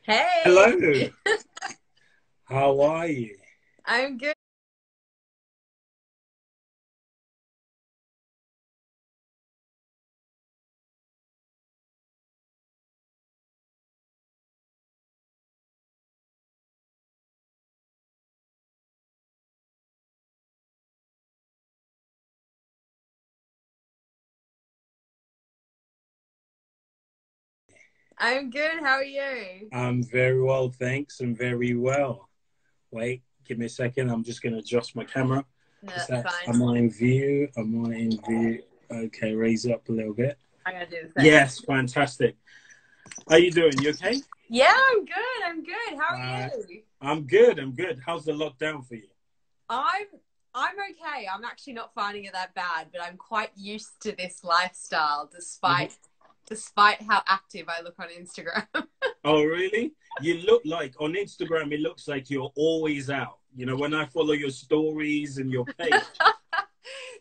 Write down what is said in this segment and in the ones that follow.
Hey, Hello, how are you? I'm good. I'm good. How are you? I'm very well, thanks. I'm very well. Wait, give me a second. I'm just going to adjust my camera. No, Is that's that, fine. am I in view? Am I in view? Okay, raise it up a little bit. I'm gonna do the same. Yes, fantastic. How you doing? You okay? Yeah, I'm good. I'm good. How are Uh, you? I'm good. I'm good. How's the lockdown for you? I'm I'm okay. I'm actually not finding it that bad, but I'm quite used to this lifestyle Mhm. despite how active I look on Instagram. Oh, really? You look like on Instagram, it looks like you're always out. You know, when I follow your stories and your page.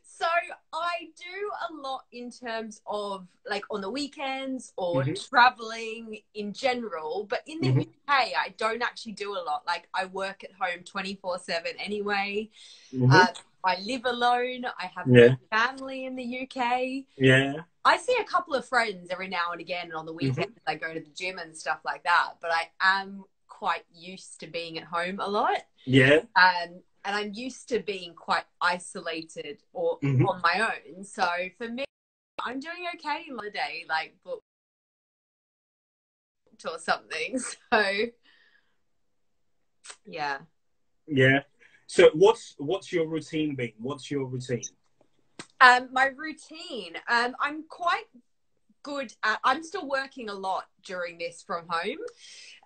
So I do a lot in terms of like on the weekends or Hmm. traveling in general, but in the Hmm. UK, I don't actually do a lot. Like I work at home 24/7 anyway. Hmm. Uh, I live alone. I have no Yeah. family in the UK. Yeah. I see a couple of friends every now and again, and on the Hmm. weekends I go to the gym and stuff like that. But I am quite used to being at home a lot, Yeah. and I'm used to being quite isolated or Hmm. on my own. So for me, I'm doing okay in the day, like booked or something. So yeah. Yeah. So what's your routine been? What's your routine? My routine. I'm quite good at. I'm still working a lot during this from home.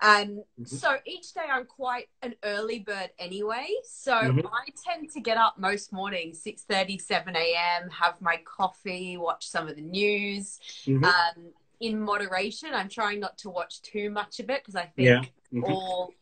Hmm. So each day I'm quite an early bird anyway. So Hmm. I tend to get up most mornings, 6:30, 7 a.m., have my coffee, watch some of the news. Hmm. Um, in moderation. I'm trying not to watch too much of it because I Yeah. think Hmm.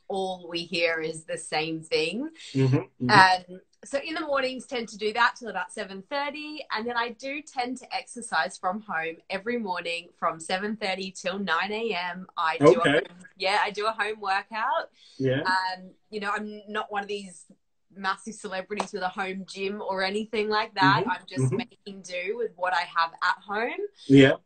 all we hear is the same thing. Hmm. Hmm. So in the mornings tend to do that till about 7:30, and then I do tend to exercise from home every morning from 7:30 till 9 a.m. Okay. I do a home workout. Yeah. I'm not one of these massive celebrities with a home gym or anything like that. Hmm. I'm just Hmm. making do with what I have at home, Yeah.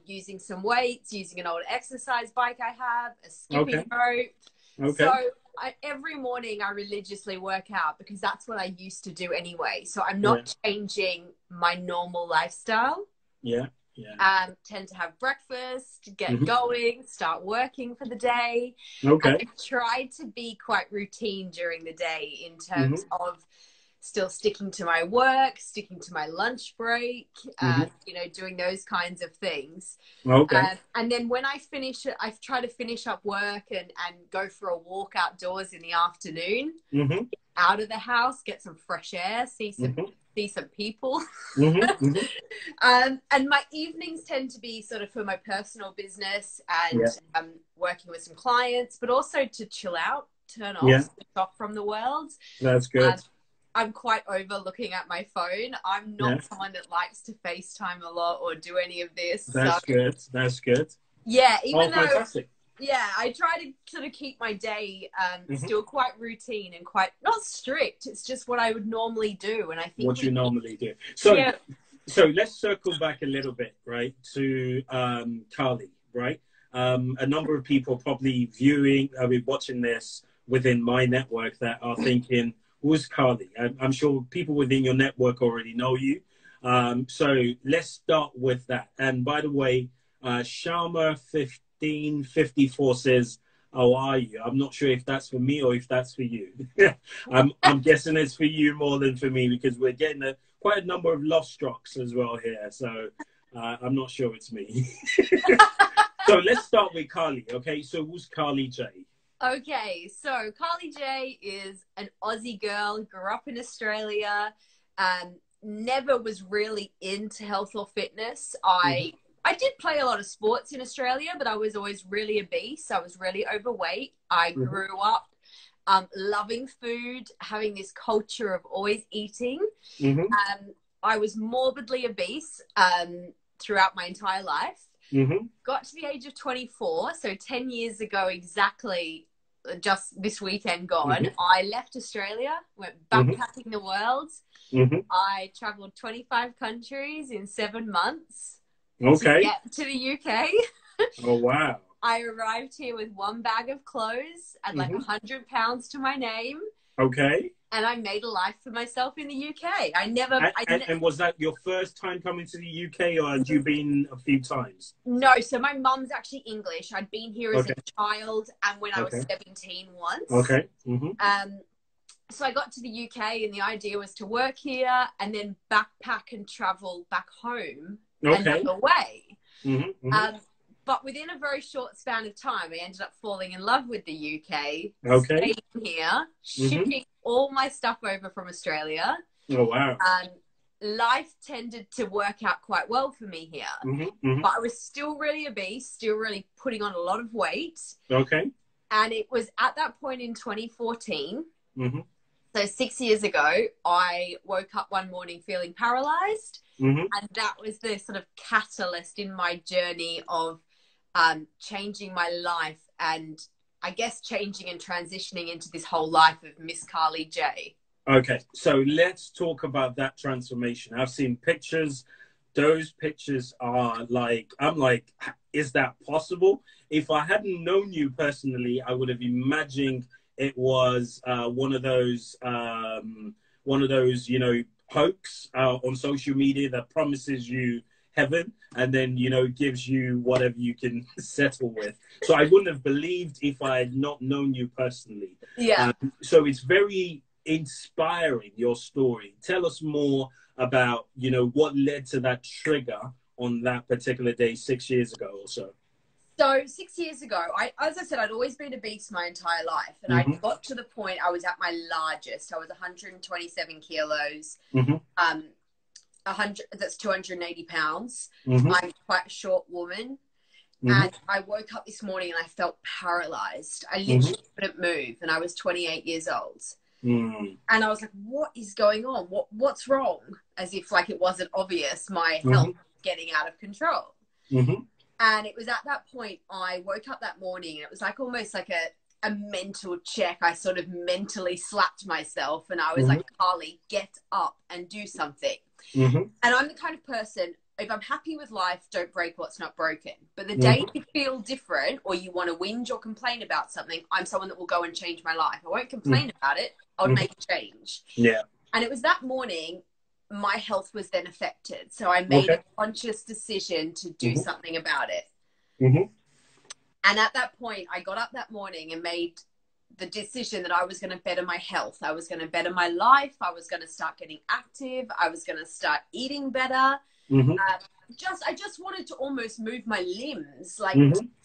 using some weights, using an old exercise bike I have, a skipping Okay. rope. So Okay. every morning I religiously work out because that's what I used to do anyway. So I'm Yeah. not changing my normal lifestyle. Yeah. Yeah. Tend to have breakfast, get Hmm. going, start working for the day. And I Okay. try to be quite routine during the day in terms Hmm. of still sticking to my work, sticking to my lunch break, Hmm. doing those kinds of things. Okay. And then when I finish it, I try to finish up work and go for a walk outdoors in the afternoon, Hmm. out of the house, get some fresh air, Hmm. see some people. Hmm. Hmm. And my evenings tend to be sort of for my personal business and Yeah. working with some clients, but also to chill out, turn Yeah. off, switch off from the world. That's Um, good. I'm quite over looking at my phone. I'm Yeah. not someone that likes to FaceTime a lot or do any of this. So That's good. That's good. yeah, Oh, even though fantastic. yeah, I try to sort of keep my day Hmm. still quite routine and quite not strict. It's just what I would normally do, and I think What you we need. normally do. So Yeah. so let's circle back a little bit, right, to Carli, right? A number of people probably viewing, I mean, watching this within my network that are thinking, who's Carli? I'm sure people within your network already know you. So let's start with that. And by the way, Sharma 1554 says, how are you? I'm not sure if that's for me or if that's for you. I'm guessing it's for you more than for me because we're getting quite a number of lost strokes as well here. So I'm not sure it's me. So let's start with Carli. Okay, so who's Carli Jay? Okay, so Carli Jay is an Aussie girl, grew up in Australia, never was really into health or fitness. Hmm. I did play a lot of sports in Australia, but I was always really obese. I was really overweight. I Hmm. grew up loving food, having this culture of always eating. Hmm. I was morbidly obese throughout my entire life. Mm-hmm. Got to the age of 24, so 10 years ago exactly, just this weekend gone, I left Australia, went backpacking the world. I traveled 25 countries in 7 months to get to the UK. Oh, wow. I arrived here with 1 bag of clothes and like 100 pounds to my name. Okay. And I made a life for myself in the UK. And was that your first time coming to the UK, or had you been a few times? No, so my mum's actually English. I'd been here as a child and when I was 17 once. Okay. So I got to the UK and the idea was to work here and then backpack and travel back home another way. But within a very short span of time, I ended up falling in love with the UK, staying here, shipping all my stuff over from Australia. Oh, wow. Life tended to work out quite well for me here. But I was still really obese, still really putting on a lot of weight. Okay. And it was at that point in 2014, so 6 years ago, I woke up one morning feeling paralyzed. And that was the sort of catalyst in my journey of changing my life and I guess changing and transitioning into this whole life of Miss Carli Jay. Okay, so let's talk about that transformation. I've seen pictures. Those pictures are like, I'm like, is that possible? If I hadn't known you personally, I would have imagined it was one of those, you know, hoax on social media that promises you heaven and then, you know, gives you whatever you can settle with. So I wouldn't have believed if I had not known you personally. Yeah. So it's very inspiring, your story. Tell us more about, you know, what led to that trigger on that particular day 6 years ago or so. So 6 years ago, as I said, I'd always been obese my entire life. And I got to the point I was at my largest. I was 127 kilos. That's 280 pounds. I'm quite a short woman. And I woke up this morning and I felt paralyzed. I literally couldn't move. And I was 28 years old. And I was like, what is going on? What's wrong? As if like it wasn't obvious, my health was getting out of control. And it was at that point I woke up that morning and it was like almost like a mental check. I sort of mentally slapped myself and I was like, Carli, get up and do something. And I'm the kind of person, if I'm happy with life, don't break what's not broken. But the day you feel different or you want to whinge or complain about something, I'm someone that will go and change my life. I won't complain about it. I'll make a change. Yeah. And it was that morning my health was then affected. So I made a conscious decision to do something about it. And at that point, I got up that morning and made the decision that I was going to better my health. I was going to better my life. I was going to start getting active. I was going to start eating better. I just wanted to almost move my limbs, like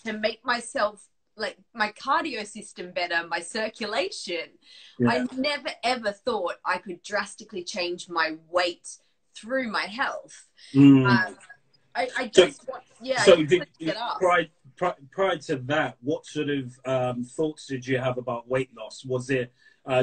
to make myself, like my cardio system better, my circulation. I never ever thought I could drastically change my weight through my health. I just want, So prior to that, what sort of thoughts did you have about weight loss? Was it,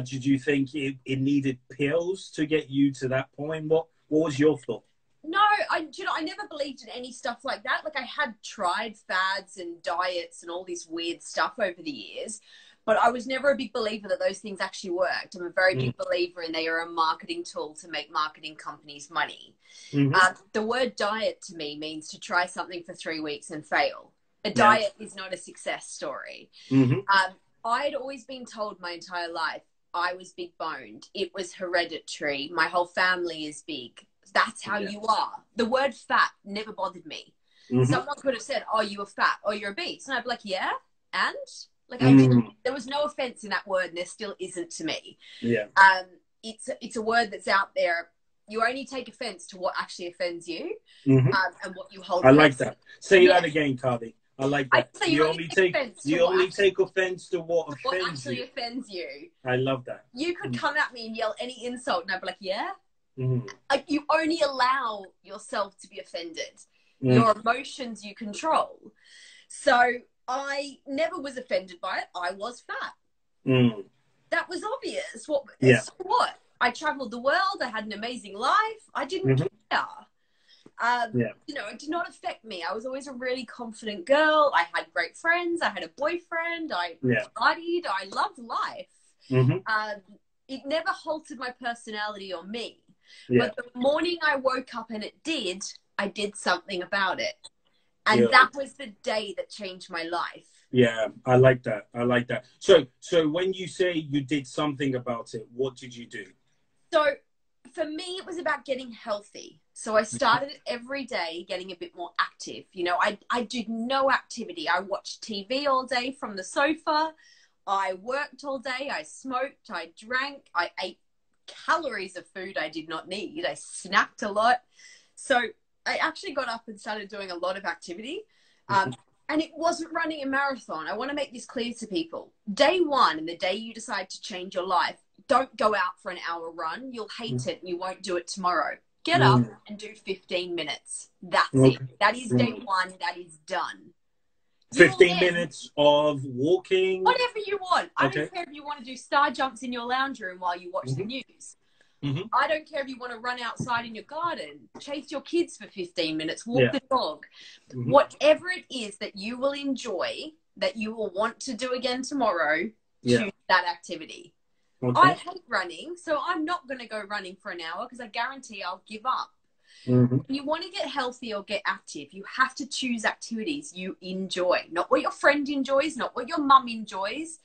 did you think it needed pills to get you to that point? What was your thought? No, I never believed in any stuff like that. Like I had tried fads and diets and all this weird stuff over the years, but I was never a big believer that those things actually worked. I'm a very big believer in they are a marketing tool to make marketing companies money. The word diet to me means to try something for 3 weeks and fail. A diet is not a success story. I'd always been told my entire life I was big boned. It was hereditary. My whole family is big. That's how you are. The word fat never bothered me. Someone could have said, oh, you were fat, or you're obese. And I'd be like, yeah, and? Like, there was no offense in that word, and there still isn't to me. It's a word that's out there. You only take offense to what actually offends you and what you hold. I like that. Say that again, Carli. I like that. You only take offense to what offends you. I love that. You could come at me and yell any insult, and I'd be like, yeah. Like you only allow yourself to be offended. Your emotions you control. So I never was offended by it. I was fat. That was obvious. So what? I traveled the world. I had an amazing life. I didn't care. Yeah. You know, it did not affect me. I was always a really confident girl. I had great friends. I had a boyfriend. I partied. I loved life. It never halted my personality or me. Yeah. But the morning I woke up and it did, I did something about it. And that was the day that changed my life. Yeah, I like that. I like that. So when you say you did something about it, what did you do? So for me, it was about getting healthy. So I started every day getting a bit more active. You know, I did no activity. I watched TV all day from the sofa. I worked all day. I smoked. I drank. I ate calories of food I did not need. I snacked a lot. So I actually got up and started doing a lot of activity. And it wasn't running a marathon. I want to make this clear to people. Day one, and the day you decide to change your life, don't go out for an hour run. You'll hate it and you won't do it tomorrow. Get up and do 15 minutes. That's it. That is day one. That is done. 15 minutes of walking? Whatever you want. I don't care if you want to do star jumps in your lounge room while you watch the news. I don't care if you want to run outside in your garden, chase your kids for 15 minutes, walk the dog. Whatever it is that you will enjoy, that you will want to do again tomorrow, choose that activity. I hate running, so I'm not going to go running for an hour because I guarantee I'll give up. When you want to get healthy or get active, you have to choose activities you enjoy, not what your friend enjoys, not what your mum enjoys.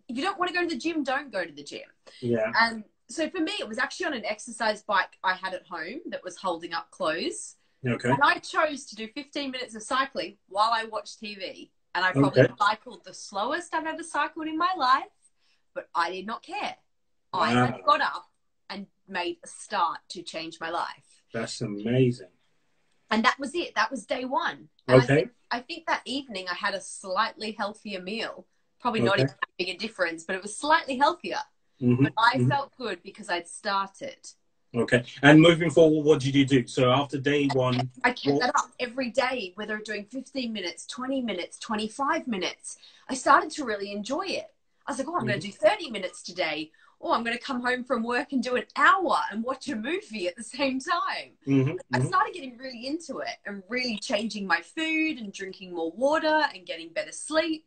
If you don't want to go to the gym, don't go to the gym. And so for me, it was actually on an exercise bike I had at home that was holding up clothes. And I chose to do 15 minutes of cycling while I watched TV. And I probably cycled the slowest I've ever cycled in my life, but I did not care. I had got up and made a start to change my life. That's amazing. And that was it. That was day one. And I think that evening I had a slightly healthier meal. Probably not even that big a difference, but it was slightly healthier. But I felt good because I'd started. And moving forward, what did you do? So after day one... I kept that up every day, whether doing 15 minutes, 20 minutes, 25 minutes. I started to really enjoy it. I was like, oh, I'm going to do 30 minutes today. Or I'm going to come home from work and do an hour and watch a movie at the same time. I started getting really into it and really changing my food and drinking more water and getting better sleep.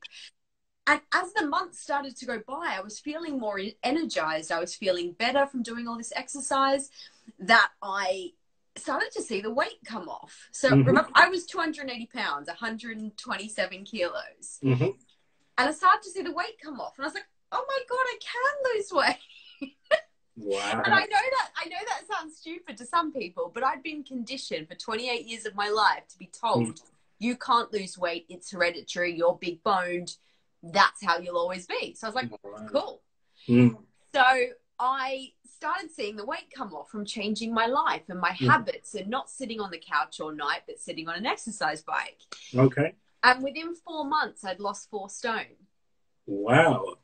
And as the months started to go by, I was feeling more energized. I was feeling better from doing all this exercise, that I started to see the weight come off. So remember, I was 280 pounds, 127 kilos. And I started to see the weight come off. And I was like, oh my God, I can lose weight. And I know that sounds stupid to some people, but I'd been conditioned for 28 years of my life to be told, you can't lose weight. It's hereditary. You're big boned. That's how you'll always be. So I was like, cool. So I started seeing the weight come off from changing my life and my habits and not sitting on the couch all night, but sitting on an exercise bike. And within 4 months, I'd lost 4 stone. Wow.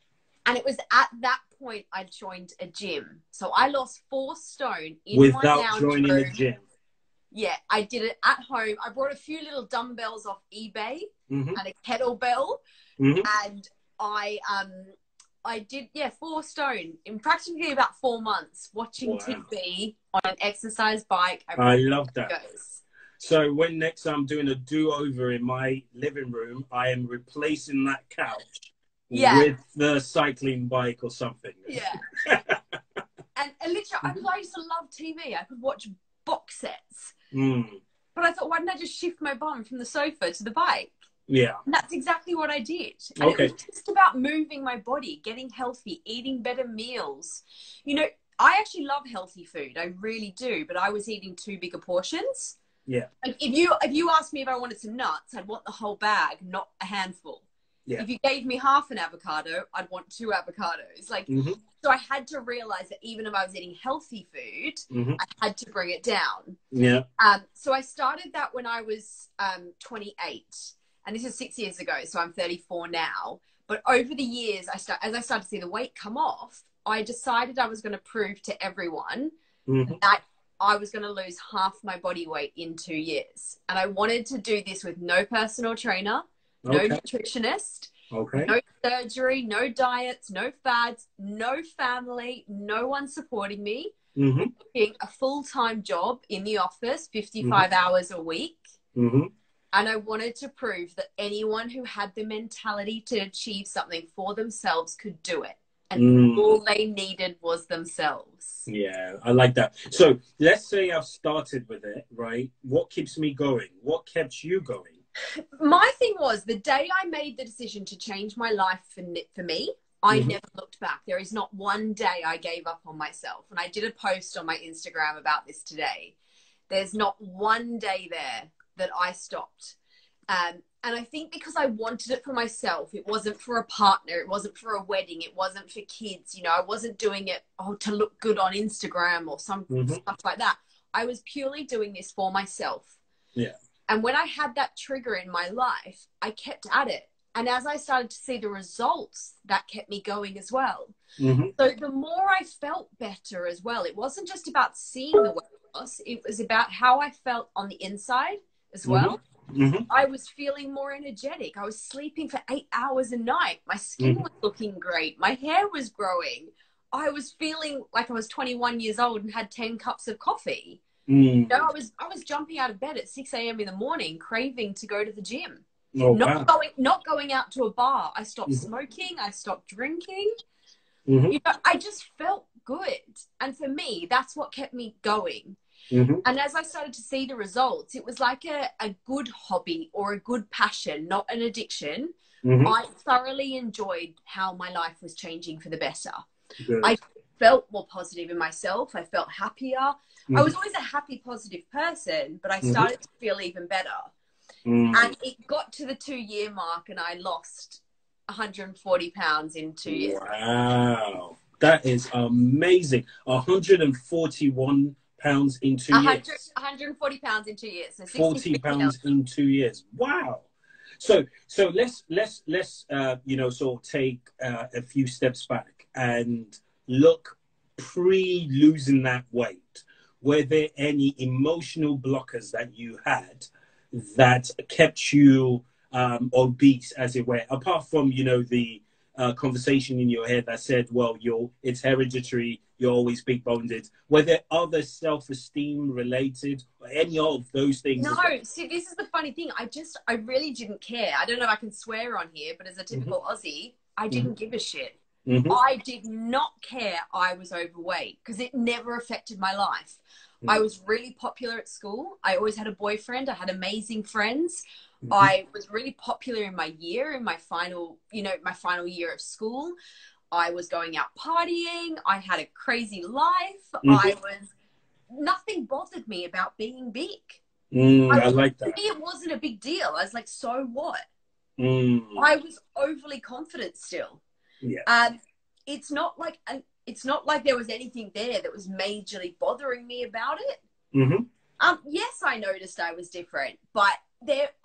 And it was at that point I joined a gym. So I lost 4 stone in without my lounge joining room. a gym. Yeah, I did it at home. I brought a few little dumbbells off eBay and a kettlebell. And I did, 4 stone in practically about 4 months, watching TV on an exercise bike. I love that. So when next I'm doing a do-over in my living room, I am replacing that couch with the cycling bike or something. And literally, because I used to love TV, I could watch box sets. But I thought, why didn't I just shift my bum from the sofa to the bike? And that's exactly what I did. And it was just about moving my body, getting healthy, eating better meals. You know, I actually love healthy food. I really do. But I was eating 2 bigger portions. Like if you asked me if I wanted some nuts, I'd want the whole bag, not a handful. If you gave me half an avocado, I'd want 2 avocados. Like, so I had to realize that even if I was eating healthy food, I had to bring it down. So I started that when I was 28. And this is 6 years ago, so I'm 34 now. But over the years, as I started to see the weight come off, I decided I was going to prove to everyone that I was going to lose half my body weight in 2 years. And I wanted to do this with no personal trainer, no nutritionist, no surgery, no diets, no fads, no family, no one supporting me. working a full-time job in the office, 55 hours a week. And I wanted to prove that anyone who had the mentality to achieve something for themselves could do it. And all they needed was themselves. Yeah, I like that. So let's say I've started with it, right? What keeps me going? What kept you going? My thing was the day I made the decision to change my life for me, I never looked back. There is not one day I gave up on myself. And I did a post on my Instagram about this today. There's not one day there that I stopped. And I think because I wanted it for myself, it wasn't for a partner, it wasn't for a wedding, it wasn't for kids. You know, I wasn't doing it to look good on Instagram or some stuff like that. I was purely doing this for myself. Yeah. And when I had that trigger in my life, I kept at it. And as I started to see the results, that kept me going as well. So the more I felt better as well, it wasn't just about seeing the weight loss, it was about how I felt on the inside as well. I was feeling more energetic. I was sleeping for 8 hours a night. My skin was looking great. My hair was growing. I was feeling like I was 21 years old and had 10 cups of coffee. You know, I was jumping out of bed at 6 a.m. in the morning, craving to go to the gym. Not going out to a bar. I stopped smoking. I stopped drinking. You know, I just felt good. And for me, that's what kept me going. And as I started to see the results, it was like a good hobby or a good passion, not an addiction. I thoroughly enjoyed how my life was changing for the better. I felt more positive in myself. I felt happier. I was always a happy, positive person, but I started to feel even better. And it got to the 2-year mark and I lost 140 pounds in 2 years. Wow. That is amazing. 141 pounds in 2 years. 140 pounds in 2 years. So 40 pounds in 2 years. Wow. So let's you know, sort of take a few steps back and look pre-losing that weight. Were there any emotional blockers that you had that kept you obese, as it were, apart from, you know, the conversation in your head that said, well, it's hereditary, you're always big boned? Were there other self-esteem related or any of those things? No, see, this is the funny thing. I really didn't care. I don't know if I can swear on here, but as a typical Aussie, I didn't give a shit. I did not care I was overweight because it never affected my life. I was really popular at school. I always had a boyfriend. I had amazing friends. I was really popular in my year, in my final year of school. I was going out partying. I had a crazy life. Nothing bothered me about being big. I like that. To me, it wasn't a big deal. I was like, so what? I was overly confident still. Yeah. It's not like there was anything there that was majorly bothering me about it. Yes, I noticed I was different, but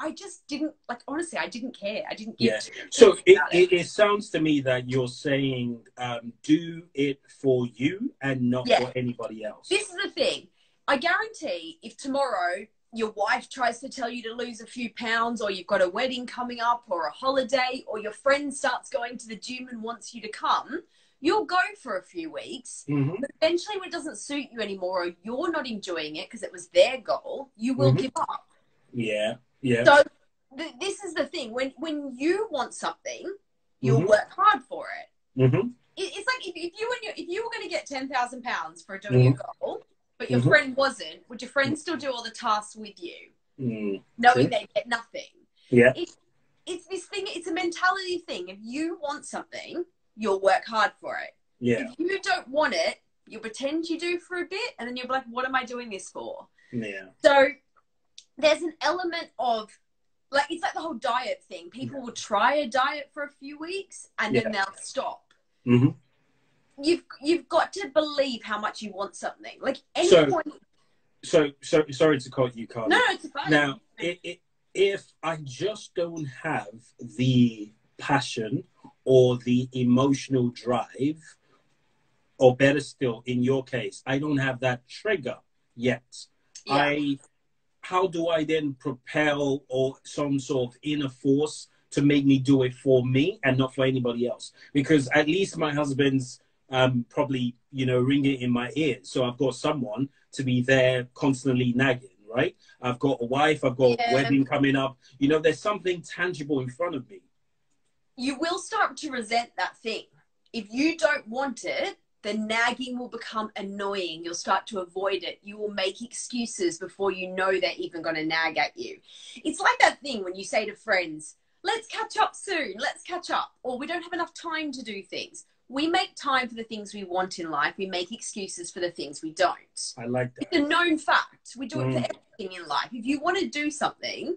I just didn't, like, honestly, I didn't care. I didn't give two So it sounds to me that you're saying do it for you and not for anybody else. This is the thing. I guarantee if tomorrow your wife tries to tell you to lose a few pounds, or you've got a wedding coming up or a holiday, or your friend starts going to the gym and wants you to come, you'll go for a few weeks. But eventually when it doesn't suit you anymore, or you're not enjoying it because it was their goal, you will give up. Yeah. Yeah. So this is the thing. When you want something, you'll work hard for it. It's like if you were going to get 10,000 pounds for doing a goal, but your friend wasn't, would your friend still do all the tasks with you, knowing they get nothing? Yeah. It's this thing. It's a mentality thing. If you want something, you'll work hard for it. Yeah. If you don't want it, you'll pretend you do for a bit, and then you'll be like, what am I doing this for? Yeah. So there's an element of, like, it's like the whole diet thing. People will try a diet for a few weeks and then they'll stop. You've got to believe how much you want something. Like point. So sorry to cut you, Carli. No, it's fine. Now, if I just don't have the passion or the emotional drive, or better still, in your case, I don't have that trigger yet. How do I then propel or some sort of inner force to make me do it for me and not for anybody else? Because at least my husband's probably, you know, ringing in my ears. So I've got someone to be there constantly nagging, right? I've got a wife, I've got a wedding coming up. You know, there's something tangible in front of me. You will start to resent that thing. If you don't want it, the nagging will become annoying. You'll start to avoid it. You will make excuses before you know they're even going to nag at you. It's like that thing when you say to friends, let's catch up soon, let's catch up, or we don't have enough time to do things. We make time for the things we want in life. We make excuses for the things we don't. I like that. It's a known fact. We do it for everything in life. If you want to do something,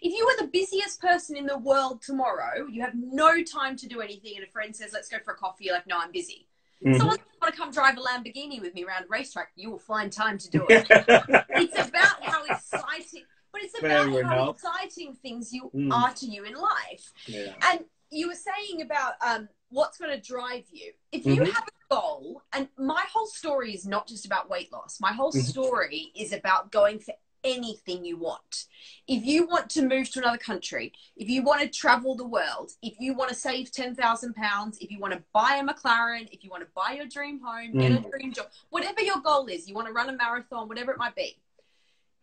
if you were the busiest person in the world tomorrow, you have no time to do anything, and a friend says, let's go for a coffee, you're like, no, I'm busy. Someone want to come drive a Lamborghini with me around a racetrack, you will find time to do it. It's about how exciting, but it's about how exciting things are to you in life. Yeah. And you were saying about what's going to drive you. If you have a goal, and my whole story is not just about weight loss. My whole story is about going for anything you want. If you want to move to another country, if you want to travel the world, if you want to save 10,000 pounds, if you want to buy a McLaren, if you want to buy your dream home, get a dream job, whatever your goal is, you want to run a marathon, whatever it might be.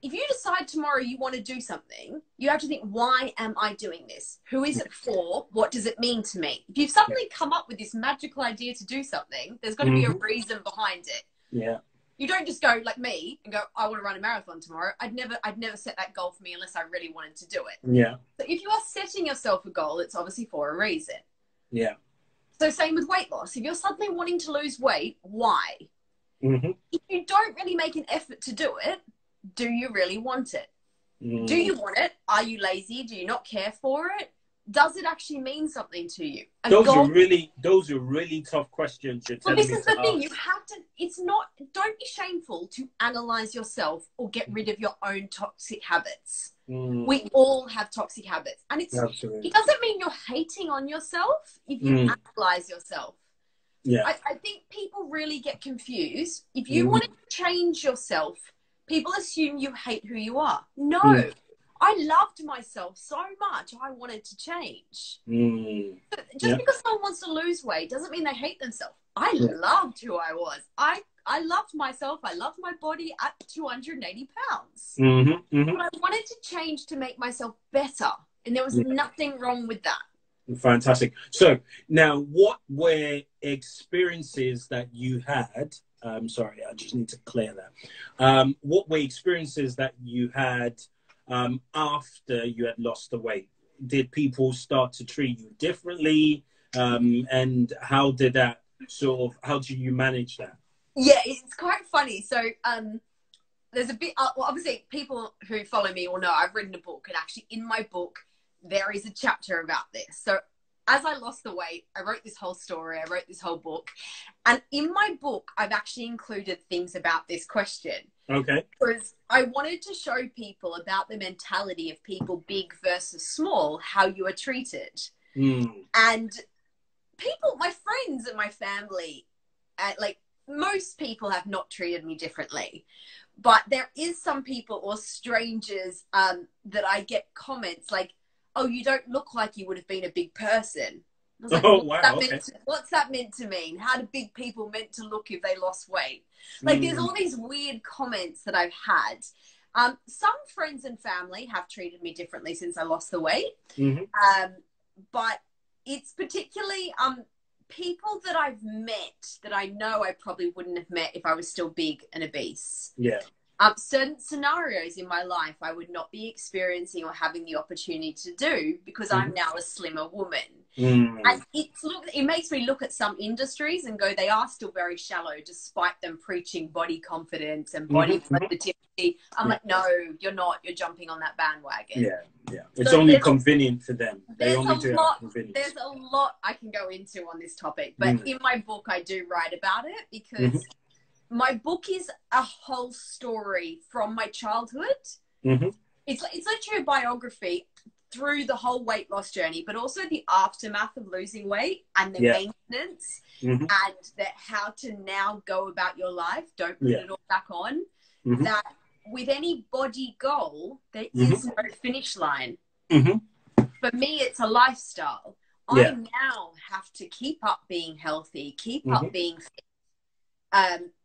If you decide tomorrow you want to do something, you have to think, why am I doing this? Who is it for? What does it mean to me? If you've suddenly come up with this magical idea to do something, there's got to be a reason behind it. Yeah. You don't just go like me and go, I want to run a marathon tomorrow. I'd never set that goal for me unless I really wanted to do it. Yeah. So if you are setting yourself a goal, it's obviously for a reason. Yeah. So same with weight loss. If you're suddenly wanting to lose weight, why? If you don't really make an effort to do it, do you really want it? Do you want it? Are you lazy? Do you not care for it? Does it actually mean something to you? Those are really tough questions. Well, this is the thing. You have to, don't be shameful to analyze yourself or get rid of your own toxic habits. We all have toxic habits. And it doesn't mean you're hating on yourself if you analyze yourself. Yeah. I think people really get confused. If you want to change yourself, people assume you hate who you are. No. I loved myself so much, I wanted to change. Just because someone wants to lose weight doesn't mean they hate themselves. I loved who I was. I loved myself. I loved my body at 280 pounds. But I wanted to change to make myself better. And there was nothing wrong with that. Fantastic. So now, what were experiences that you had? Sorry, I just need to clear that. What were experiences that you had after you had lost the weight? Did people start to treat you differently? And how did that how do you manage that? Yeah, it's quite funny. So there's a bit, well, obviously people who follow me will know I've written a book, and actually in my book, there is a chapter about this. So as I lost the weight, I wrote this whole story, I wrote this whole book. And in my book, I've actually included things about this question. Okay. Because I wanted to show people about the mentality of people big versus small, how you are treated. And people, my friends and my family, like most people have not treated me differently. But there is some people or strangers that I get comments like, oh, you don't look like you would have been a big person. I was like, what's that meant to mean? How do big people meant to look if they lost weight? Like there's all these weird comments that I've had. Some friends and family have treated me differently since I lost the weight. But it's particularly people that I've met that I know I probably wouldn't have met if I was still big and obese. Yeah. Certain scenarios in my life I would not be experiencing or having the opportunity to do because I'm now a slimmer woman. And it makes me look at some industries and go, they are still very shallow despite them preaching body confidence and body positivity. I'm like, no, you're not. You're jumping on that bandwagon. Yeah. It's so only convenient for them. They only do it convenient. There's a lot I can go into on this topic, but in my book I do write about it because my book is a whole story from my childhood. It's literally a biography through the whole weight loss journey, but also the aftermath of losing weight and the maintenance and how to now go about your life. Don't put it all back on. That with any body goal, there is no finish line. For me, it's a lifestyle. I now have to keep up being healthy, keep up being fit.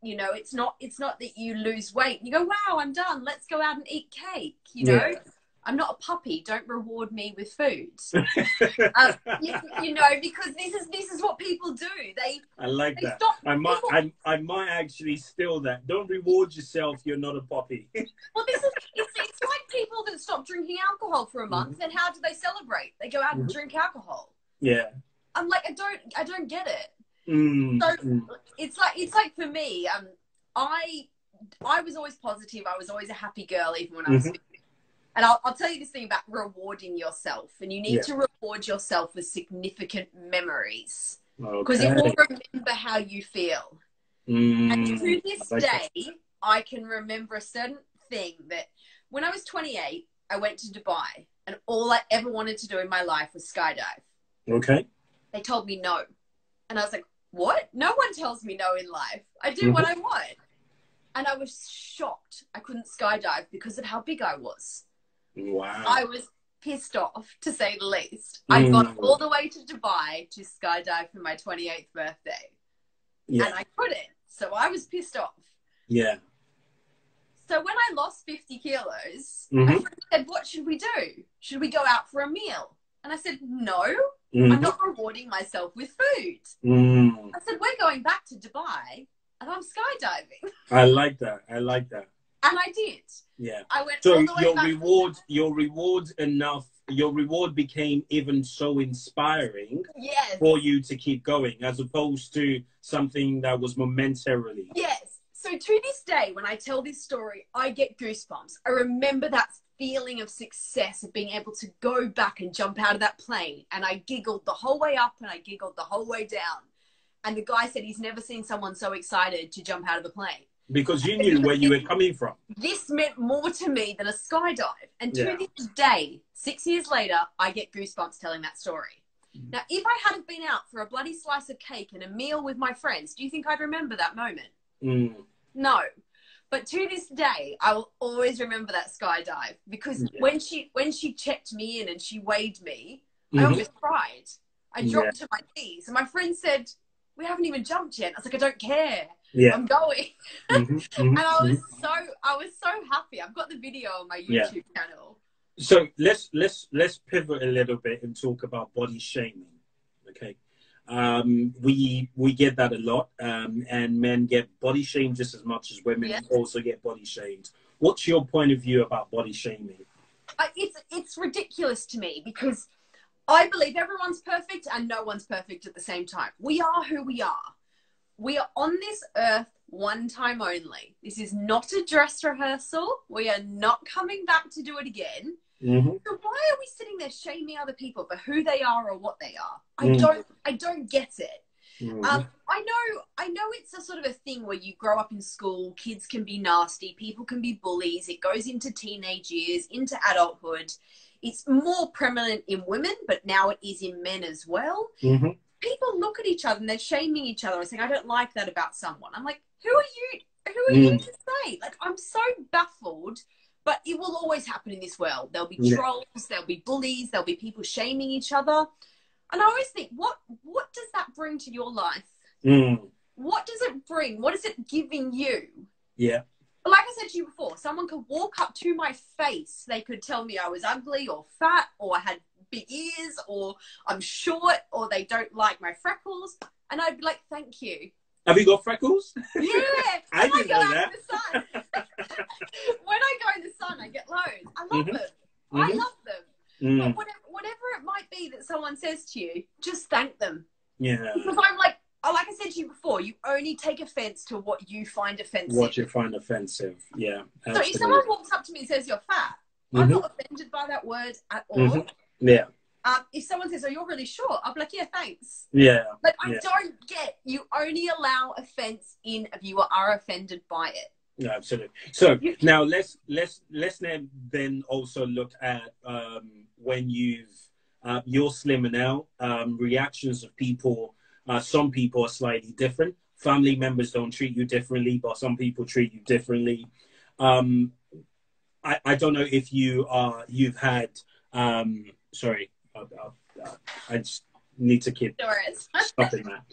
You know, it's not that you lose weight and you go, wow, I'm done, let's go out and eat cake. You know, I'm not a puppy, don't reward me with food. You know, because this is what people do. I like that. I might actually steal that. Don't reward yourself, you're not a puppy. Well, it's like people that stop drinking alcohol for a month, and how do they celebrate? They go out and drink alcohol. Yeah. I'm like, I don't get it. So it's like for me, I was always positive. I was always a happy girl, even when I was 15. And I'll tell you this thing about rewarding yourself, and you need to reward yourself with significant memories, because it will remember how you feel. And to this day, I can remember a certain thing that when I was 28, I went to Dubai, and all I ever wanted to do in my life was skydive. Okay. They told me no. And I was like, what? No one tells me no in life. I do what I want. And I was shocked I couldn't skydive because of how big I was. Wow. I was pissed off, to say the least. I got all the way to Dubai to skydive for my 28th birthday. Yeah. And I couldn't. So I was pissed off. Yeah. So when I lost 50 kilos, my friend said, what should we do? Should we go out for a meal? And I said, no, I'm not rewarding myself with food. I said, we're going back to Dubai and I'm skydiving. I like that. I like that. And I did. Yeah. I went so all the way your reward became even so inspiring yes. for you to keep going, as opposed to something that was momentarily. Yes. So to this day, when I tell this story, I get goosebumps. I remember that feeling of success, of being able to go back and jump out of that plane. And I giggled the whole way up and I giggled the whole way down. And the guy said he's never seen someone so excited to jump out of a plane. Because you knew where you were coming from. This meant more to me than a skydive. And to this day, 6 years later, I get goosebumps telling that story. Now, if I hadn't been out for a bloody slice of cake and a meal with my friends, do you think I'd remember that moment? No. But to this day, I will always remember that skydive, because when she checked me in and she weighed me, I almost cried. I dropped to my knees. And my friend said, we haven't even jumped yet. I was like, I don't care. I'm going. And I was so happy. I've got the video on my YouTube channel. So let's pivot a little bit and talk about body shaming. Okay. We get that a lot, and men get body shamed just as much as women also get body shamed. What's your point of view about body shaming? It's ridiculous to me, because I believe everyone's perfect and no one's perfect at the same time. We are who we are. We are on this earth one time only. This is not a dress rehearsal. We are not coming back to do it again. So why are we sitting there shaming other people for who they are or what they are? I don't get it. I know it's a sort of a thing where you grow up in school, kids can be nasty, people can be bullies, it goes into teenage years, into adulthood. It's more prevalent in women, but now it is in men as well. People look at each other and they're shaming each other and saying, I don't like that about someone. I'm like, who are you to say? Like, I'm so baffled. But it will always happen in this world. There'll be trolls, there'll be bullies, there'll be people shaming each other. And I always think, what does that bring to your life? What does it bring? What is it giving you? Yeah. Like I said to you before, someone could walk up to my face. They could tell me I was ugly or fat, or I had big ears, or I'm short, or they don't like my freckles. And I'd be like, thank you. Have you got freckles? Yeah. I didn't know that. In the sun. When I go in the sun, I get loads. I love them. I love them. But whatever it might be that someone says to you, just thank them. Yeah. Because I'm like I said to you before, you only take offense to what you find offensive. What you find offensive, yeah. Absolutely. So if someone walks up to me and says you're fat, I'm not offended by that word at all. Yeah. If someone says, oh, you're really short, I'll be like, yeah, thanks. Yeah. But I don't get, you only allow offense in if you are offended by it. No, absolutely. So now let's then also look at when you're slimmer now, reactions of people. Some people are slightly different. Family members don't treat you differently, but some people treat you differently. I don't know if you've had sorry. need to keep Sure is. stopping that.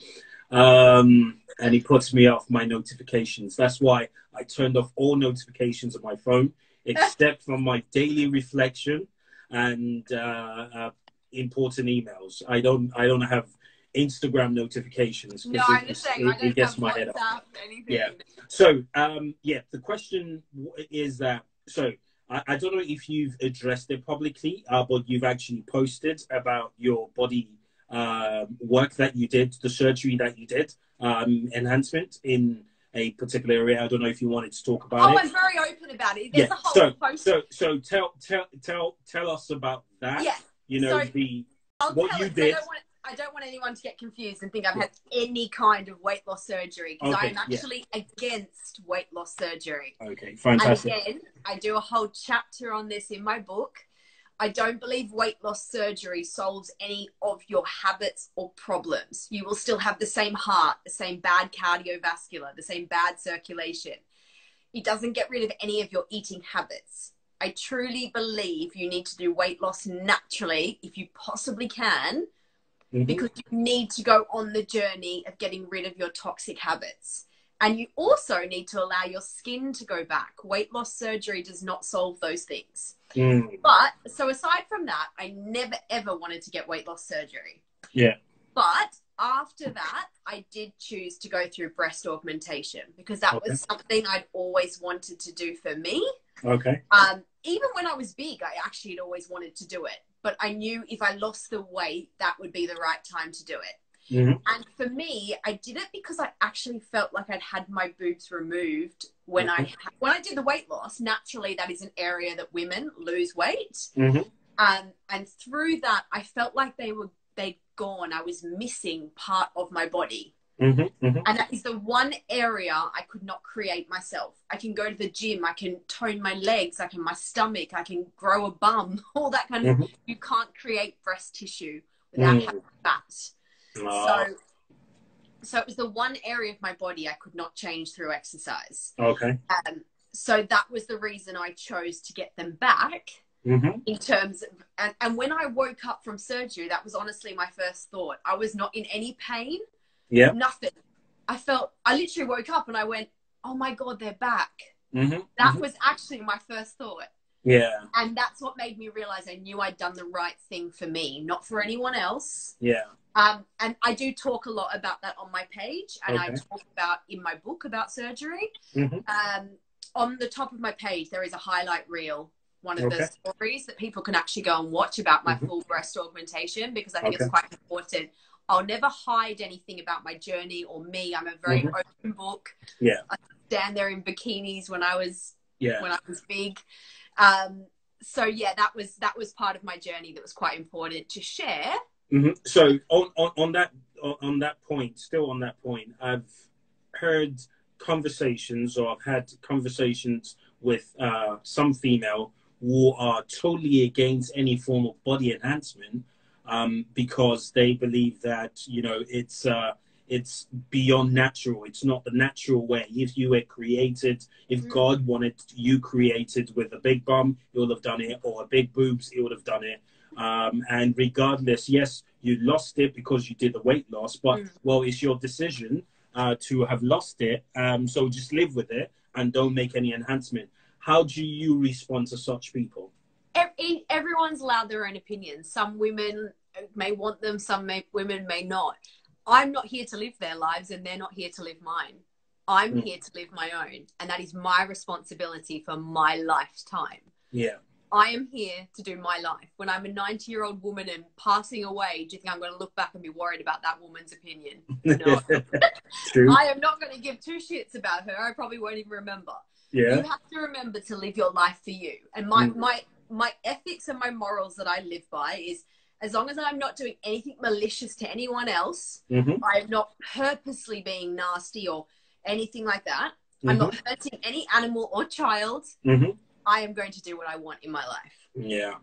And he puts me off my notifications. That's why I turned off all notifications on my phone, except from my daily reflection and important emails. I don't have Instagram notifications. No, I'm just saying, I don't have WhatsApp, anything. Yeah. So, the question is that, so I don't know if you've addressed it publicly, but you've actually posted about your body work that you did, the surgery that you did, enhancement in a particular area. I don't know if you wanted to talk about it. I'm very open about it. There's a whole post. So tell us about that. Yeah. You know, what you did. I don't want anyone to get confused and think I've had any kind of weight loss surgery, because I'm actually against weight loss surgery. Okay, fantastic. And again, I do a whole chapter on this in my book. I don't believe weight loss surgery solves any of your habits or problems. You will still have the same heart, the same bad cardiovascular, the same bad circulation. It doesn't get rid of any of your eating habits. I truly believe you need to do weight loss naturally if you possibly can, because you need to go on the journey of getting rid of your toxic habits. And you also need to allow your skin to go back. Weight loss surgery does not solve those things. But so aside from that, I never ever wanted to get weight loss surgery. Yeah. But after that, I did choose to go through breast augmentation, because that was something I'd always wanted to do for me. Okay. Even when I was big, I actually had always wanted to do it. But I knew if I lost the weight, that would be the right time to do it. And for me, I did it because I actually felt like I'd had my boobs removed when I did the weight loss. Naturally, that is an area that women lose weight. And through that, I felt like they'd gone. I was missing part of my body. And that is the one area I could not create myself. I can go to the gym, I can tone my legs, my stomach, I can grow a bum, all that kind of. You can't create breast tissue without having fat. So it was the one area of my body I could not change through exercise. Okay. So that was the reason I chose to get them back. In terms of, and when I woke up from surgery, that was honestly my first thought. I was not in any pain. Yeah. Nothing. I literally woke up and I went, oh my God, they're back. That was actually my first thought. Yeah. And that's what made me realize I knew I'd done the right thing for me, not for anyone else. Yeah. And I do talk a lot about that on my page, and I talk about in my book about surgery. On the top of my page, there is a highlight reel, one of the stories that people can actually go and watch about my full breast augmentation, because I think it's quite important. I'll never hide anything about my journey or me. I'm a very open book. Yeah. I stand there in bikinis when I was big. So yeah, that was part of my journey that was quite important to share. So on that point, I've heard conversations, or I've had conversations with some female who are totally against any form of body enhancement, because they believe that, you know, it's beyond natural. It's not the natural way. If you were created, if God wanted you created with a big bum, he would have done it, or a big boobs, he would have done it. And regardless, yes, you lost it because you did the weight loss, but well, it's your decision to have lost it. So just live with it and don't make any enhancement. How do you respond to such people? Everyone's allowed their own opinions. Some women may want them, women may not. I'm not here to live their lives, and they're not here to live mine. I'm here to live my own, and that is my responsibility for my lifetime. Yeah. I am here to do my life. When I'm a 90-year-old woman and passing away, do you think I'm going to look back and be worried about that woman's opinion? No. True. I am not going to give two shits about her. I probably won't even remember. Yeah. You have to remember to live your life for you. And my ethics and my morals that I live by is, as long as I'm not doing anything malicious to anyone else, I'm not purposely being nasty or anything like that. I'm not hurting any animal or child. I am going to do what I want in my life. Yeah.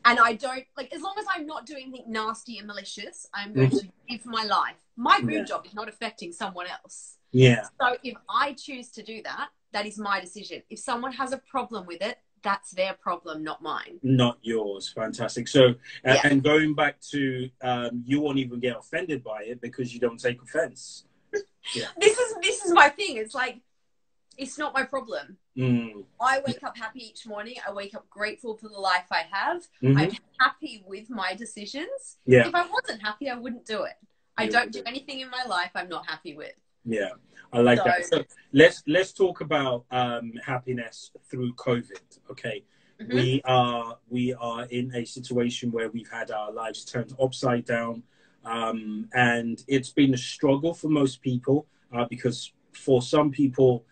And I don't, like, as long as I'm not doing anything nasty and malicious, I'm going to live my life. My boob job is not affecting someone else. Yeah. So if I choose to do that, that is my decision. If someone has a problem with it, that's their problem, not mine. Not yours. Fantastic. So, Yeah. and going back to, you won't even get offended by it because you don't take offense. Yeah. This is my thing. It's like, it's not my problem. Mm. I wake up happy each morning. I wake up grateful for the life I have. Mm-hmm. I'm happy with my decisions. Yeah. If I wasn't happy, I wouldn't do it. I don't do anything in my life I'm not happy with. Yeah, I like that. So let's talk about happiness through COVID. Okay, mm-hmm. we are in a situation where we've had our lives turned upside down, and it's been a struggle for most people because for some people,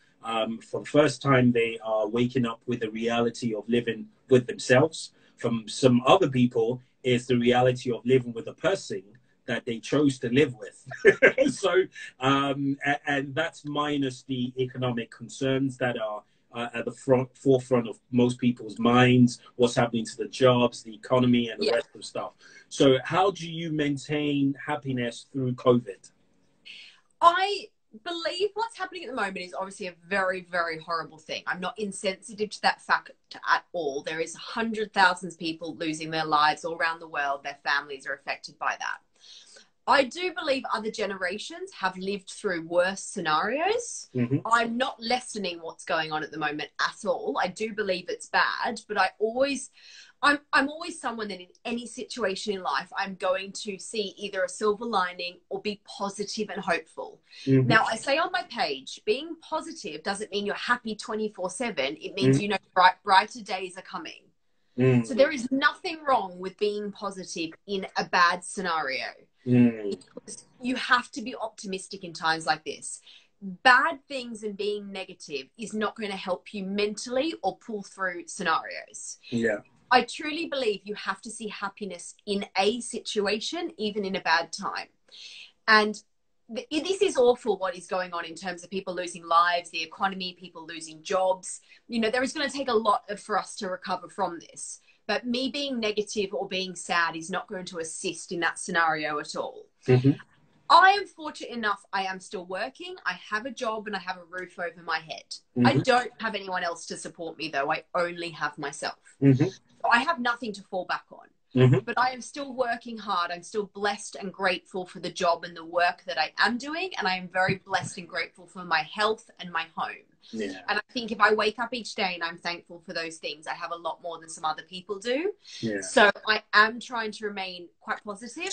for the first time, they are waking up with the reality of living with themselves. From some other people, it's the reality of living with a person that they chose to live with. So, and that's minus the economic concerns that are at the forefront of most people's minds, what's happening to the jobs, the economy, and the rest of stuff. So how do you maintain happiness through COVID? I believe what's happening at the moment is obviously a very, very horrible thing. I'm not insensitive to that fact at all. There is hundreds of thousands of people losing their lives all around the world. Their families are affected by that. I do believe other generations have lived through worse scenarios. Mm-hmm. I'm not lessening what's going on at the moment at all. I do believe it's bad, but I'm always someone that in any situation in life, I'm going to see either a silver lining or be positive and hopeful. Mm-hmm. Now, I say on my page, being positive doesn't mean you're happy 24/7. It means, you know, brighter days are coming. Mm. So there is nothing wrong with being positive in a bad scenario. Mm. You have to be optimistic in times like this. Bad things and being negative is not going to help you mentally or pull through scenarios. Yeah. I truly believe you have to see happiness in a situation, even in a bad time. And this is awful what is going on in terms of people losing lives, the economy, people losing jobs. You know, there is going to take a lot for us to recover from this. But me being negative or being sad is not going to assist in that scenario at all. Mm-hmm. I am fortunate enough, I am still working. I have a job and I have a roof over my head. Mm-hmm. I don't have anyone else to support me, though. I only have myself. Mm-hmm. So I have nothing to fall back on. Mm-hmm. But I am still working hard. I'm still blessed and grateful for the job and the work that I am doing. And I am very blessed and grateful for my health and my home. Yeah. And I think if I wake up each day and I'm thankful for those things, I have a lot more than some other people do. Yeah. So I am trying to remain quite positive.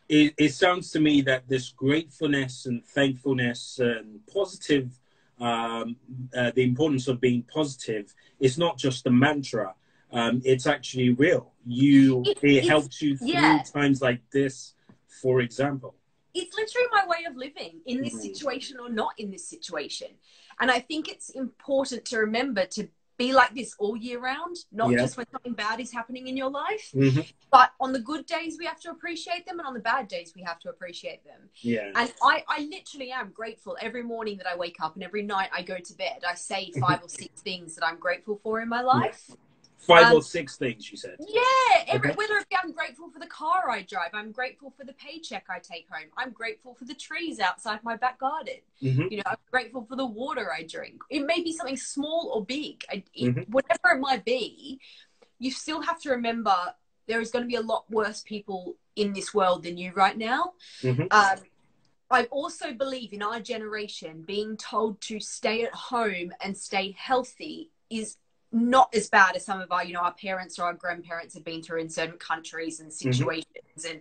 It sounds to me that this gratefulness and thankfulness and positive, the importance of being positive is not just a mantra. It's actually real. It helps you through times like this, for example. It's literally my way of living in this situation or not in this situation. And I think it's important to remember to be like this all year round, not just when something bad is happening in your life. Mm-hmm. But on the good days, we have to appreciate them. And on the bad days, we have to appreciate them. Yeah. And I literally am grateful every morning that I wake up and every night I go to bed. I say 5 or 6 things that I'm grateful for in my life. Yeah. 5 or 6 things, you said? Yeah. Whether it be I'm grateful for the car I drive, I'm grateful for the paycheck I take home, I'm grateful for the trees outside my back garden. Mm-hmm. You know, I'm grateful for the water I drink. It may be something small or big. Whatever it might be, you still have to remember there is going to be a lot worse people in this world than you right now. Mm-hmm. I also believe in our generation, being told to stay at home and stay healthy is not as bad as some of our, you know, our parents or our grandparents have been through in certain countries and situations. Mm-hmm. And,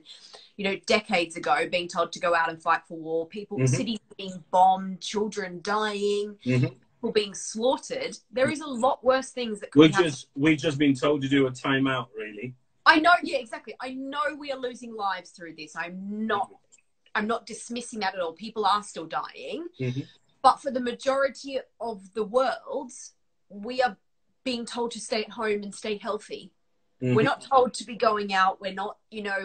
you know, decades ago, being told to go out and fight for war, cities being bombed, children dying, people being slaughtered. There is a lot worse things that could happen. We've just been told to do a timeout, really. I know, yeah, exactly. I know we are losing lives through this. I'm not dismissing that at all. People are still dying. Mm-hmm. But for the majority of the world, we are being told to stay at home and stay healthy. Mm-hmm. We're not told to be going out. We're not, you know,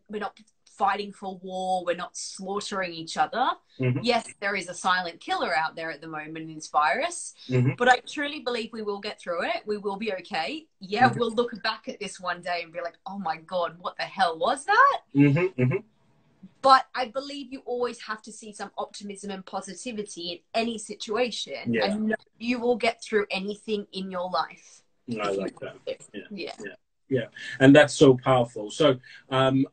we're not fighting for war. We're not slaughtering each other. Mm-hmm. Yes, there is a silent killer out there at the moment in this virus, but I truly believe we will get through it. We will be okay. Yeah, we'll look back at this one day and be like, oh my God, what the hell was that? Mm-hmm. Mm-hmm. But I believe you always have to see some optimism and positivity in any situation, and you will get through anything in your life. I like that. Yeah. Yeah, and that's so powerful. So I'm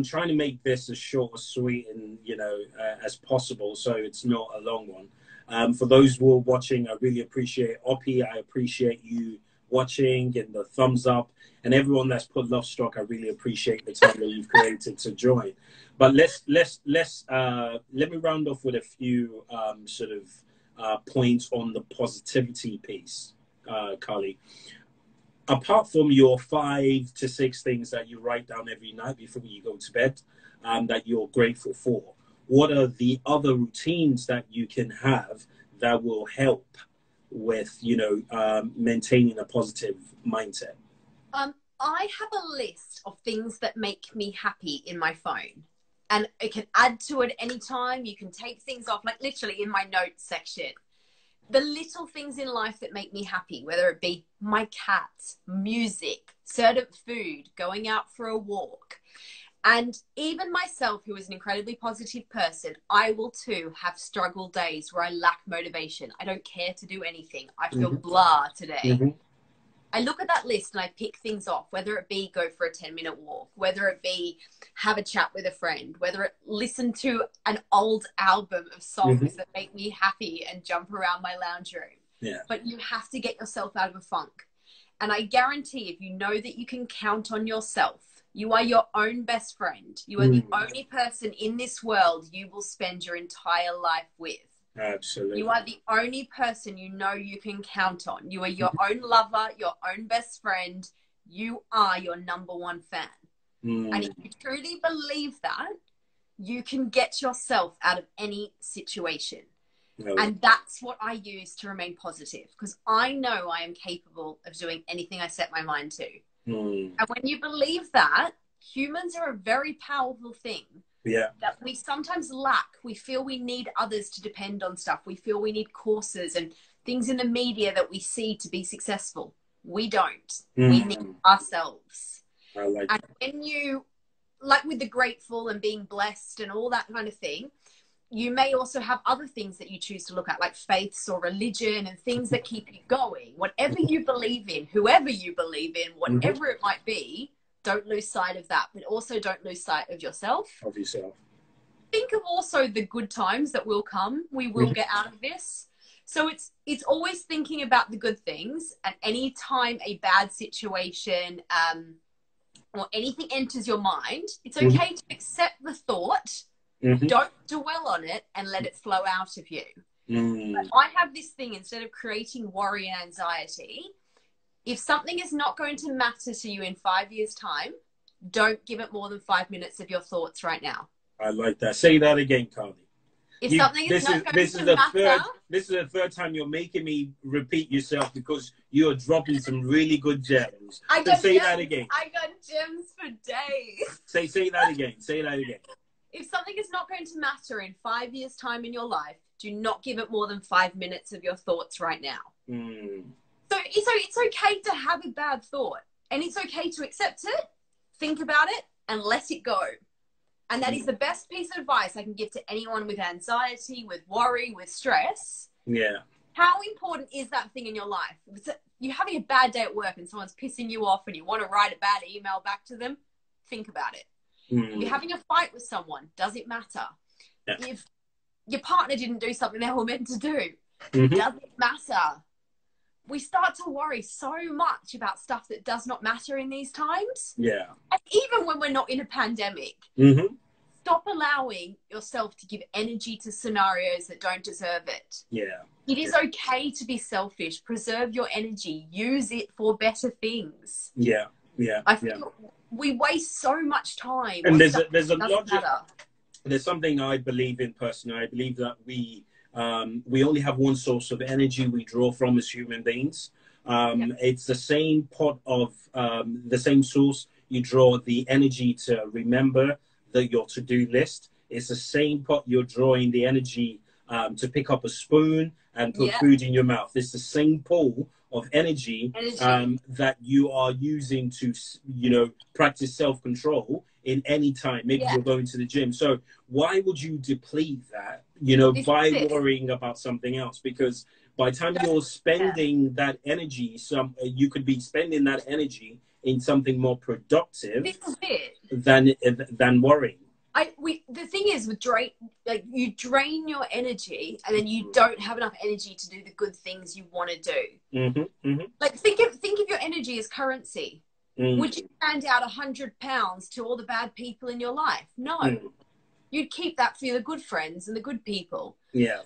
trying to make this as short, as sweet, and as possible, so it's not a long one. For those who are watching, I really appreciate Oppie. I appreciate you watching and the thumbs up, and everyone that's put love struck. I really appreciate the time that you've created to join. But let me round off with a few points on the positivity piece, Carli. Apart from your 5 to 6 things that you write down every night before you go to bed, that you're grateful for, what are the other routines that you can have that will help with, maintaining a positive mindset? I have a list of things that make me happy in my phone, and it can add to it anytime. You can take things off, like literally in my notes section. The little things in life that make me happy, whether it be my cat, music, certain food, going out for a walk. And even myself, who is an incredibly positive person, I will too have struggle days where I lack motivation. I don't care to do anything. I feel blah today. I look at that list and I pick things off, whether it be go for a 10-minute walk, whether it be have a chat with a friend, whether it listen to an old album of songs that make me happy and jump around my lounge room. Yeah. But you have to get yourself out of a funk. And I guarantee if you know that you can count on yourself, you are your own best friend. You are the only person in this world you will spend your entire life with. Absolutely. You are the only person you know you can count on. You are your own lover, your own best friend. You are your #1 fan. And if you truly believe that, you can get yourself out of any situation. And that's what I use to remain positive, because I know I am capable of doing anything I set my mind to. And when you believe that, humans are a very powerful thing. Yeah. That we sometimes lack. We feel we need others to depend on stuff. We feel we need courses and things in the media that we see to be successful. We don't. We need ourselves. I like and when you, like with the grateful and being blessed and all that kind of thing, you may also have other things that you choose to look at, like faiths or religion and things that keep you going. Whatever you believe in, whoever you believe in, whatever it might be, don't lose sight of that, but also don't lose sight of yourself. Of yourself. Think of also the good times that will come. We will get out of this. So it's always thinking about the good things. And any time a bad situation or anything enters your mind, it's okay to accept the thought. Don't dwell on it and let it flow out of you. But I have this thing, instead of creating worry and anxiety, if something is not going to matter to you in 5 years' time, don't give it more than 5 minutes of your thoughts right now. I like that. Say that again, Carli. If something is not going to matter... This is the third time you're making me repeat yourself, because you're dropping some really good gems. Say that again. I got gems for days. Say that again. Say that again. If something is not going to matter in 5 years' time in your life, do not give it more than 5 minutes of your thoughts right now. So it's okay to have a bad thought, and it's okay to accept it, think about it, and let it go. And that is the best piece of advice I can give to anyone with anxiety, with worry, with stress. Yeah. How important is that thing in your life? If you're having a bad day at work and someone's pissing you off and you want to write a bad email back to them, think about it. If you're having a fight with someone, does it matter? Yeah. If your partner didn't do something they were meant to do, does it matter? We start to worry so much about stuff that does not matter in these times. Yeah. And even when we're not in a pandemic, stop allowing yourself to give energy to scenarios that don't deserve it. Yeah. It is okay to be selfish. Preserve your energy. Use it for better things. Yeah. Yeah. I feel we waste so much time. And there's a logic. There's something I believe in personally. I believe that we only have one source of energy we draw from as human beings. It's the same pot of the same source you draw the energy to remember your to-do list. It's the same pot you're drawing the energy to pick up a spoon and put food in your mouth. It's the same pool of energy. That you are using to, practice self-control in any time. Maybe you're going to the gym. So why would you deplete that, by worrying about something else? Because By the time you're spending that energy, you could be spending that energy in something more productive than worrying. The thing is with you drain your energy, and then you don't have enough energy to do the good things you want to do. Like think of your energy as currency. Would you hand out £100 to all the bad people in your life? No. You'd keep that for the good friends and the good people. Yeah.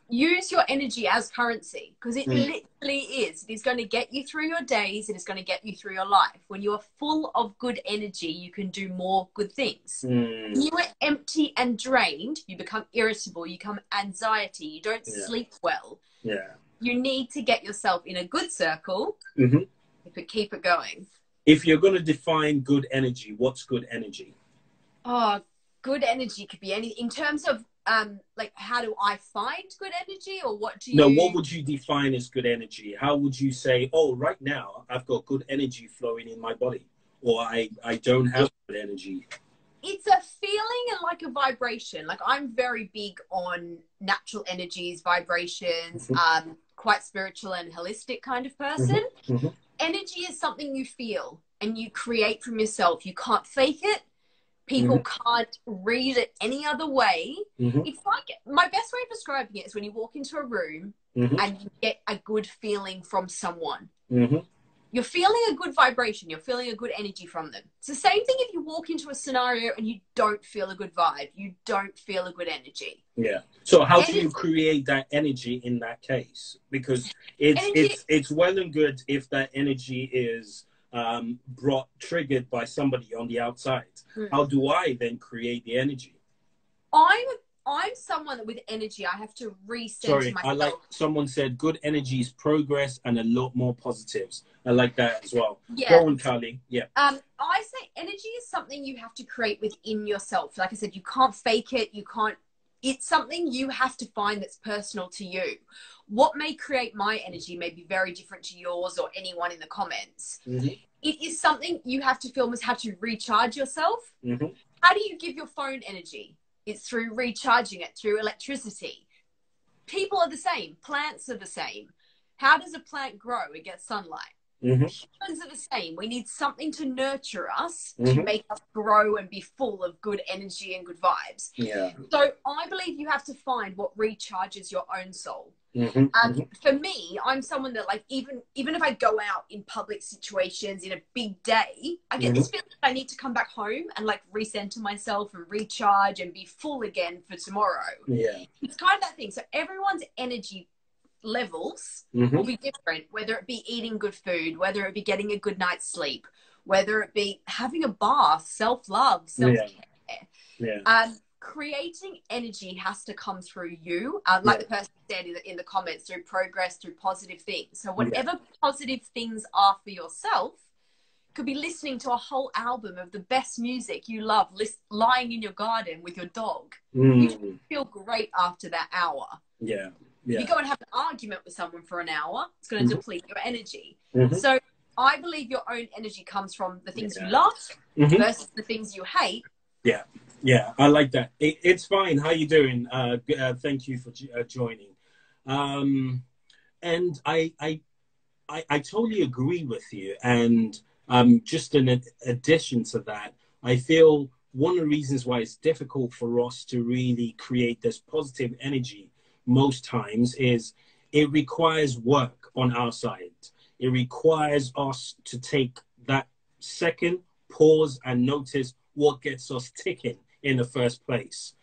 Use your energy as currency, because it literally is. It is going to get you through your days. It is going to get you through your life. When you are full of good energy, you can do more good things. When you are empty and drained, you become irritable. You become anxiety. You don't sleep well. Yeah. You need to get yourself in a good circle. Keep it going. If you're going to define good energy, what's good energy? Oh, good energy could be anything. In terms of like, how do I find good energy, or what do you... No, what would you define as good energy? How would you say, oh, right now I've got good energy flowing in my body, or I don't have good energy? It's a feeling and like a vibration. Like, I'm very big on natural energies, vibrations, quite spiritual and holistic kind of person. Energy is something you feel and you create from yourself. You can't fake it. People can't read it any other way. It's like, my best way of describing it is when you walk into a room and you get a good feeling from someone. You're feeling a good vibration. You're feeling a good energy from them. It's the same thing if you walk into a scenario and you don't feel a good vibe. You don't feel a good energy. Yeah. So how do you create that energy in that case? Because it's well and good if that energy is triggered by somebody on the outside. How do I then create the energy? I'm someone that with energy, I have to reset myself. I like, someone said good energy is progress and a lot more positives. I like that as well. Yeah. Go on, Carli. Yeah. I say energy is something you have to create within yourself. Like I said, you can't fake it. It's something you have to find that's personal to you. What may create my energy may be very different to yours or anyone in the comments. It is something you have to feel as how to recharge yourself. How do you give your phone energy? It's through recharging it, through electricity. People are the same. Plants are the same. How does a plant grow? It gets sunlight. Humans are the same. We need something to nurture us, to make us grow and be full of good energy and good vibes. Yeah. So I believe you have to find what recharges your own soul. For me, I'm someone that, like, even if I go out in public situations in a big day, I get this feeling that I need to come back home and like recenter myself and recharge and be full again for tomorrow. Yeah. It's kind of that thing. So everyone's energy levels will be different, whether it be eating good food, whether it be getting a good night's sleep, whether it be having a bath, self-love, self-care. Creating energy has to come through you, like the person said in the comments, through progress, through positive things. So whatever positive things are for yourself, could be listening to a whole album of the best music you love, lying in your garden with your dog. You feel great after that hour. If you go and have an argument with someone for an hour, it's going to deplete your energy. So I believe your own energy comes from the things you love versus the things you hate. Yeah, I like that. It's fine. How you doing? Thank you for joining. And I totally agree with you. And just in addition to that, I feel one of the reasons why it's difficult for us to really create this positive energy most times is it requires work on our side. It requires us to take that second, pause and notice what gets us ticking in the first place.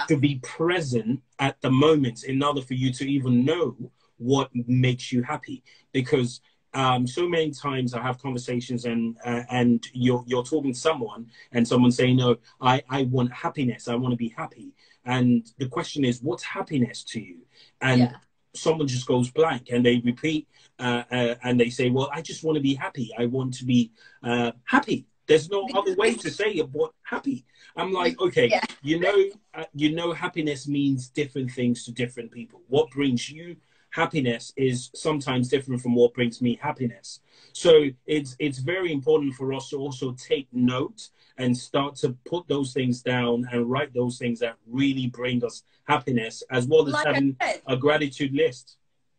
To be present at the moment in order for you to even know what makes you happy. Because so many times I have conversations and you're talking to someone and someone's saying, no, I want happiness. I want to be happy. And the question is, what's happiness to you? And someone just goes blank and they repeat and they say, well, I just want to be happy. I want to be happy. There's no other way to say it but happy. I'm like, okay, you know, happiness means different things to different people. What brings you happiness is sometimes different from what brings me happiness. So it's very important for us to also take note and start to put those things down and write those things that really bring us happiness, as well as having a gratitude list.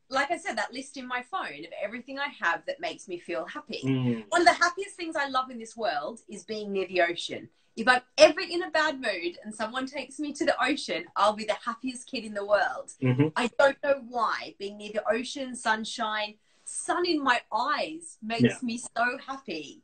like I said, that list in my phone of everything I have that makes me feel happy. One of the happiest things I love in this world is being near the ocean. If I'm ever in a bad mood and someone takes me to the ocean, I'll be the happiest kid in the world. I don't know why. Being near the ocean, sunshine, sun in my eyes makes me so happy.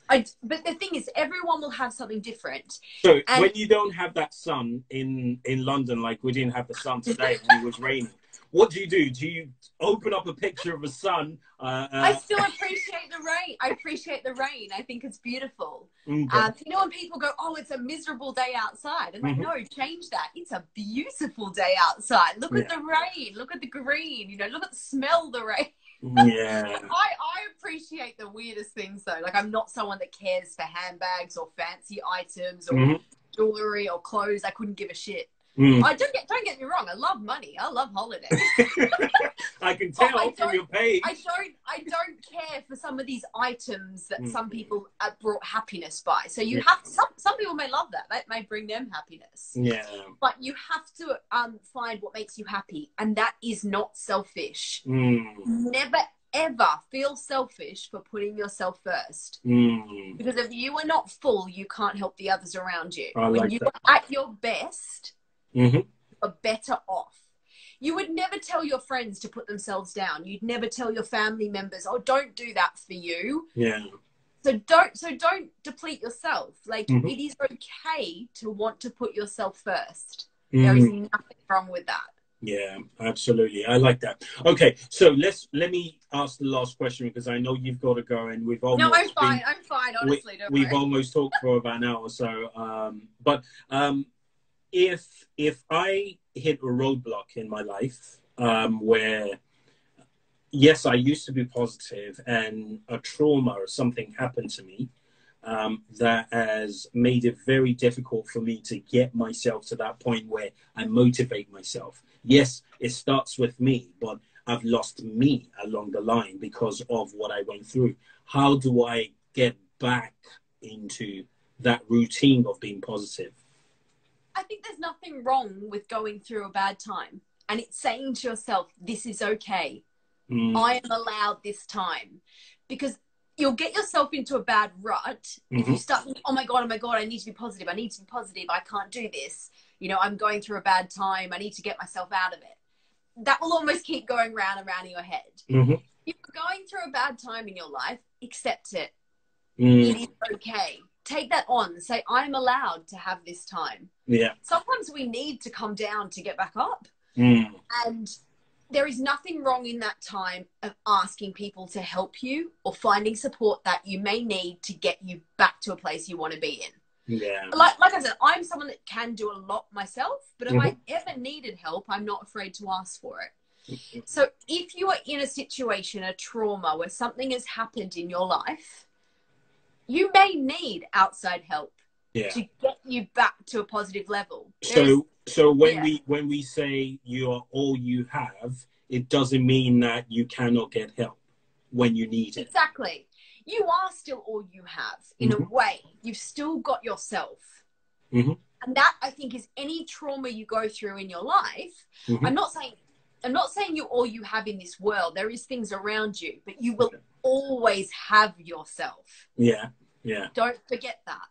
But the thing is, everyone will have something different. So when you don't have that sun in London, like we didn't have the sun today and it was raining, what do? Do you open up a picture of a sun? I still appreciate the rain. I appreciate the rain. I think it's beautiful. You know, when people go, oh, it's a miserable day outside. I'm like, no, change that. It's a beautiful day outside. Look at the rain. Look at the green. You know, smell the rain. I appreciate the weirdest things though. Like, I'm not someone that cares for handbags or fancy items or jewelry or clothes. I couldn't give a shit. I don't get me wrong. I love money. I love holidays. I can tell from your page. I don't care for some of these items that some people have brought happiness by. So you have some people may love that. That may bring them happiness. Yeah. But you have to find what makes you happy, and that is not selfish. Never ever feel selfish for putting yourself first. Because if you are not full, you can't help the others around you. When you are at your best, you're better off. You would never tell your friends to put themselves down. You'd never tell your family members, oh, don't do that for you. Yeah. So don't deplete yourself. Like, it is okay to want to put yourself first. There is nothing wrong with that. Yeah, absolutely. I like that. Okay, so let me ask the last question, because I know you've got to go, and we've almost I'm fine, honestly. We've almost talked for about an hour or so. But if I hit a roadblock in my life, where, yes, I used to be positive, and a trauma or something happened to me, that has made it very difficult for me to get myself to that point where I motivate myself. Yes, it starts with me, but I've lost me along the line because of what I went through. How do I get back into that routine of being positive? I think there's nothing wrong with going through a bad time, and it's saying to yourself, this is okay. I am allowed this time. Because you'll get yourself into a bad rut if you start thinking, oh my God, I need to be positive. I need to be positive. I can't do this. You know, I'm going through a bad time. I need to get myself out of it. That will almost keep going round and round in your head. If you're going through a bad time in your life, accept it. It is okay. Take that on and say, I'm allowed to have this time. Yeah. Sometimes we need to come down to get back up. And there is nothing wrong in that time of asking people to help you or finding support that you may need to get you back to a place you want to be in. Yeah. Like I said, I'm someone that can do a lot myself, but if I ever needed help, I'm not afraid to ask for it. So if you are in a situation, a trauma, where something has happened in your life, you may need outside help to get you back to a positive level. So when we say you are all you have, it doesn't mean that you cannot get help when you need it. Exactly. You are still all you have in a way. You've still got yourself. And that, I think, is any trauma you go through in your life. I'm not saying you're all you have in this world. There is things around you, but you will always have yourself. Yeah. Yeah. Don't forget that.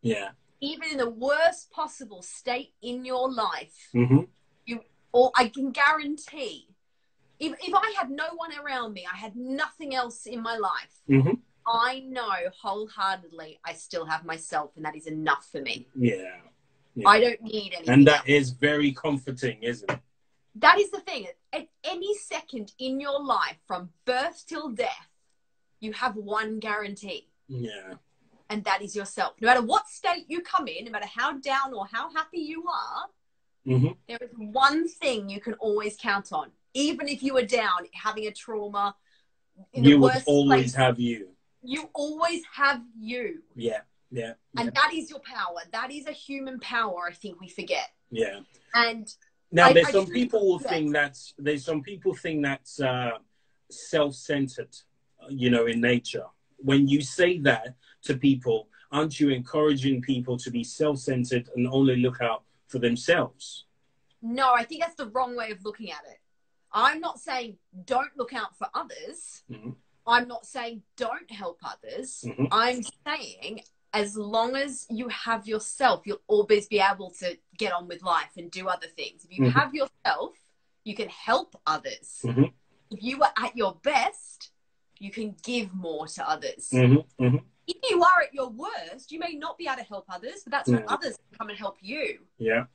Yeah. Even in the worst possible state in your life, I can guarantee, if I had no one around me, I had nothing else in my life, I know wholeheartedly I still have myself, and that is enough for me. Yeah. I don't need anything And that else. Is very comforting, isn't it? That is the thing. At any second in your life, from birth till death, you have one guarantee. Yeah. And that is yourself. No matter what state you come in, no matter how down or how happy you are, there is one thing you can always count on. Even if you are down, having a trauma, you would always have you. You always have you. Yeah, yeah. And that is your power. That is a human power, I think we forget. Yeah. And now there's some people think that's self-centered, you know, in nature. When you say that to people, aren't you encouraging people to be self-centered and only look out for themselves? No, I think that's the wrong way of looking at it. I'm not saying don't look out for others. I'm not saying don't help others. I'm saying as long as you have yourself, you'll always be able to get on with life and do other things. If you have yourself, you can help others. If you are at your best, you can give more to others. If you are at your worst, you may not be able to help others, but that's when others come and help you. Yeah.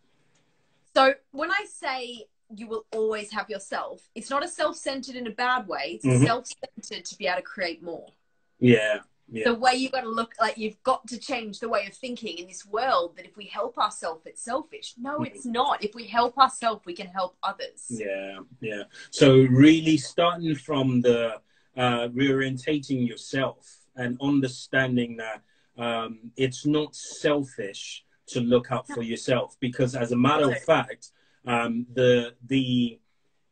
So when I say you will always have yourself, it's not a self-centered in a bad way. It's a self-centered to be able to create more. Yeah. Yeah. The way you've got to look, like you've got to change the way of thinking in this world that if we help ourselves, it's selfish. No, it's not. If we help ourselves, we can help others. Yeah. Yeah. So really starting from the reorientating yourself and understanding that it's not selfish to look out for yourself, because as a matter of fact,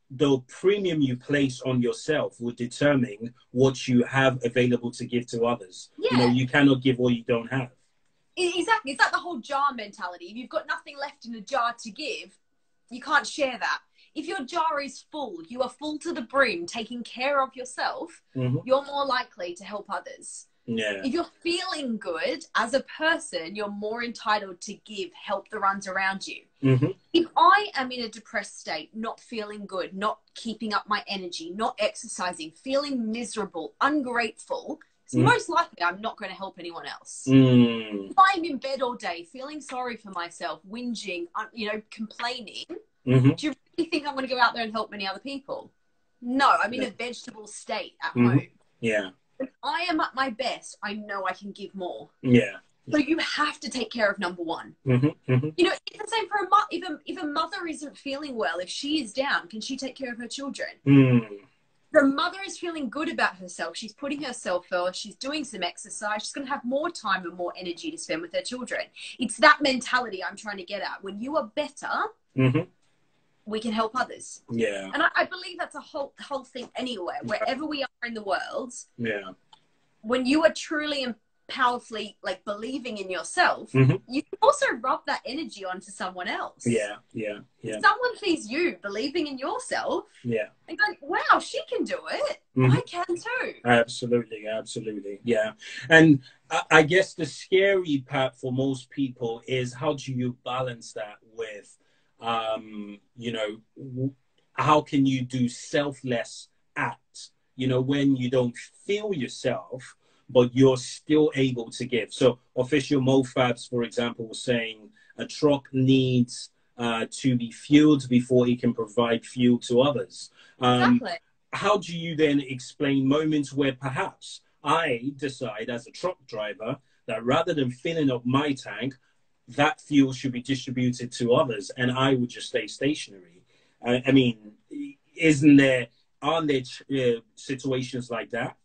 the premium you place on yourself will determine what you have available to give to others. Yeah. You know, you cannot give what you don't have. Exactly. It's like the whole jar mentality. If you've got nothing left in a jar to give, you can't share that. If your jar is full, you are full to the brim, taking care of yourself, you're more likely to help others. Yeah. If you're feeling good as a person, you're more entitled to give, help the ones around you. If I am in a depressed state, not feeling good, not keeping up my energy, not exercising, feeling miserable, ungrateful, it's most likely I'm not going to help anyone else. If I'm in bed all day, feeling sorry for myself, whinging, complaining, do you really think I'm going to go out there and help many other people? No, I'm in a vegetable state at home. Yeah. If I am at my best, I know I can give more. Yeah. So you have to take care of number one. You know, it's the same for a mother. If a mother isn't feeling well, if she is down, can she take care of her children? The mother is feeling good about herself. She's putting herself first. She's doing some exercise. She's going to have more time and more energy to spend with her children. It's that mentality I'm trying to get at. When you are better, we can help others. Yeah. And I believe that's a whole thing anywhere, wherever we are in the world. Yeah. When you are truly and powerfully like believing in yourself, you can also rub that energy onto someone else. Yeah. Yeah. Yeah. If someone sees you believing in yourself, yeah, and going, wow, she can do it. I can too. Absolutely. Absolutely. Yeah. And I guess the scary part for most people is how do you balance that with how can you do selfless acts, when you don't feel yourself, but you're still able to give. So official MoFabs, for example, was saying a truck needs to be fueled before it can provide fuel to others. Exactly. How do you then explain moments where perhaps I decide as a truck driver that rather than filling up my tank, that fuel should be distributed to others, and I would just stay stationary? I mean, aren't there situations like that?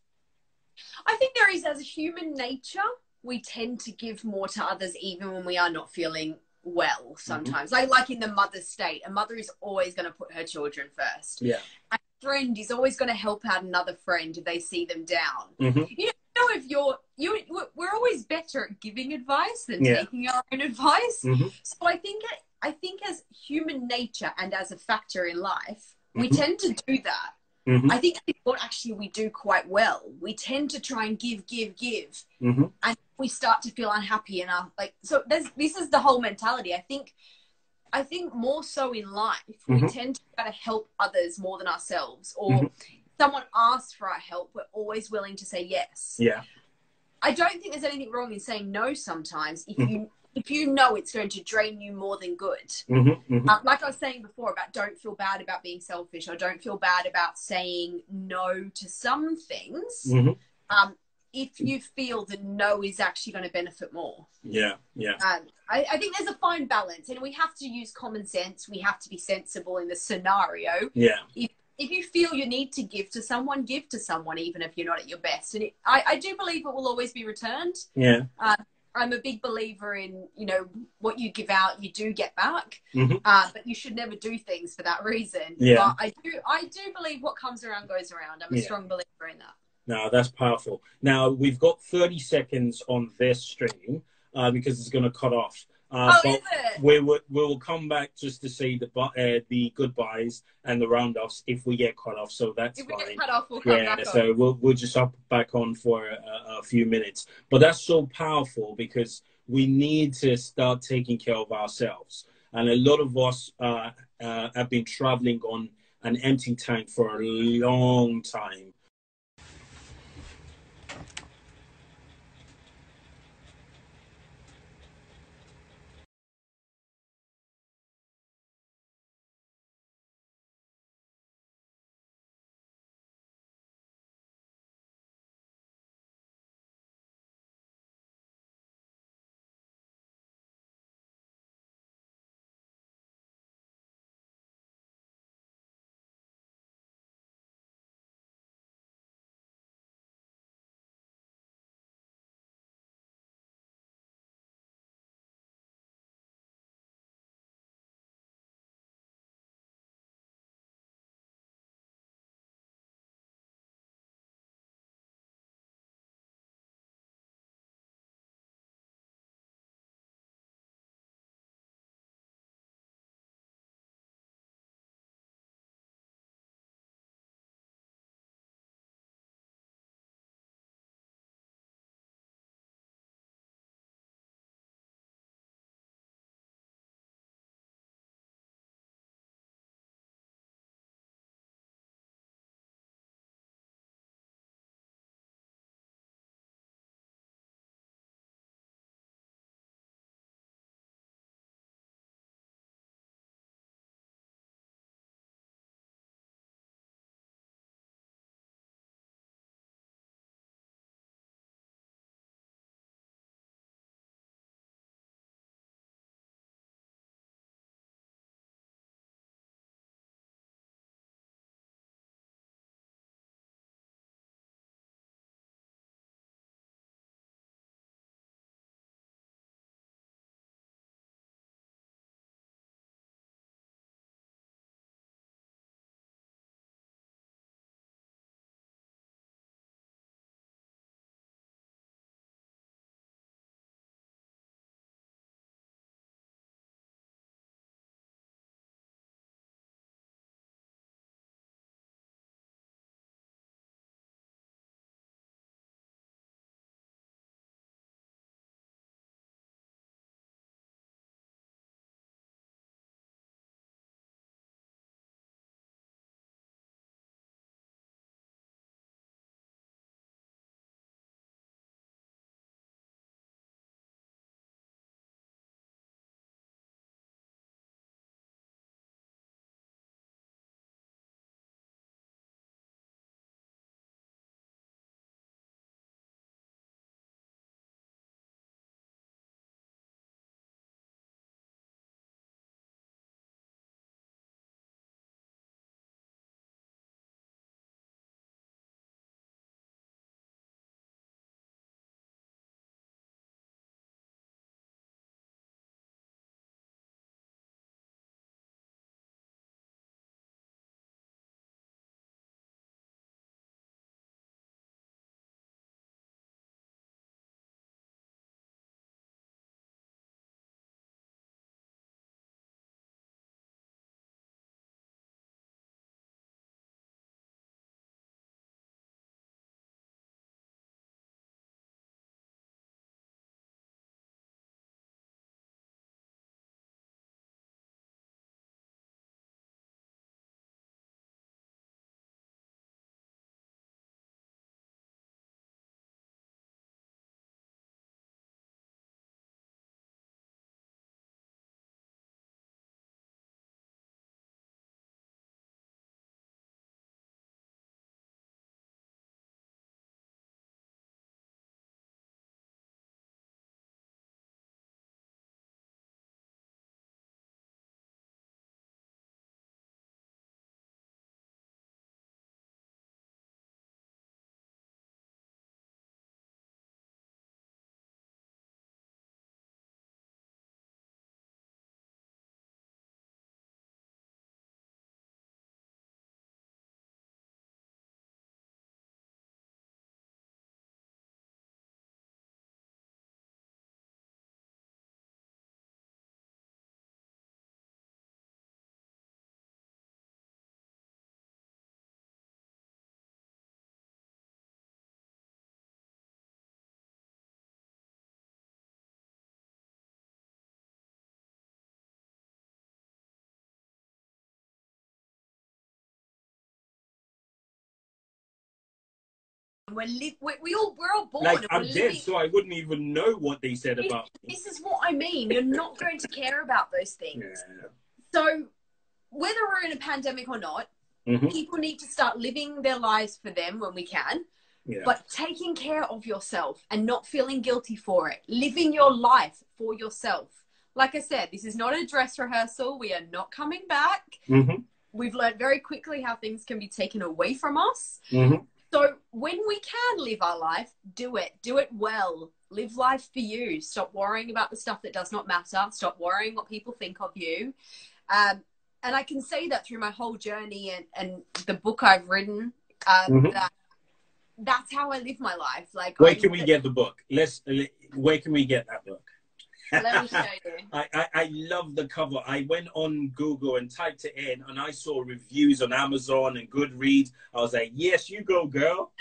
I think there is. As a human nature, we tend to give more to others even when we are not feeling well sometimes. Like in the mother's state, a mother is always going to put her children first. Yeah. A friend is always going to help out another friend if they see them down. We're always better at giving advice than taking our own advice. So I think as human nature and as a factor in life, we tend to do that. I think what actually we do quite well. We tend to try and give, and we start to feel unhappy so this is the whole mentality. I think more so in life, we tend to try to help others more than ourselves. Or someone asks for our help, we're always willing to say yes. Yeah. I don't think there's anything wrong in saying no sometimes if you know it's going to drain you more than good. Like I was saying before about don't feel bad about being selfish, or don't feel bad about saying no to some things. If you feel the no is actually going to benefit more. Yeah, yeah. I think there's a fine balance, and we have to use common sense. We have to be sensible in the scenario. Yeah. If you feel you need to give to someone, even if you're not at your best. And I do believe it will always be returned. Yeah. I'm a big believer in, what you give out, you do get back. But you should never do things for that reason. Yeah. But I do believe what comes around goes around. I'm a strong believer in that. No, that's powerful. Now, we've got 30 seconds on this stream because it's going to cut off. Oh, is but it? we will come back just to say the goodbyes and the roundoffs if we get cut off. So that's If we fine. get cut off, we'll come Yeah, back on. so we'll just hop back on for a few minutes. But that's so powerful because we need to start taking care of ourselves. And a lot of us have been traveling on an empty tank for a long time. we're all born. Like, and I'm we're dead, living. so I wouldn't even know what they said about me. This is what I mean. You're not going to care about those things. Yeah. So whether we're in a pandemic or not, people need to start living their lives for them when we can. Yeah. But taking care of yourself and not feeling guilty for it, living your life for yourself. Like I said, this is not a dress rehearsal. We are not coming back. We've learned very quickly how things can be taken away from us. So when we can live our life, do it. Do it well. Live life for you. Stop worrying about the stuff that does not matter. Stop worrying what people think of you. And I can say that through my whole journey and the book I've written, that's how I live my life. Like, where can we get the book? Where can we get that book? Let me show you. I love the cover. I went on Google and typed it in, and I saw reviews on Amazon and Goodreads. I was like, yes, you go, girl.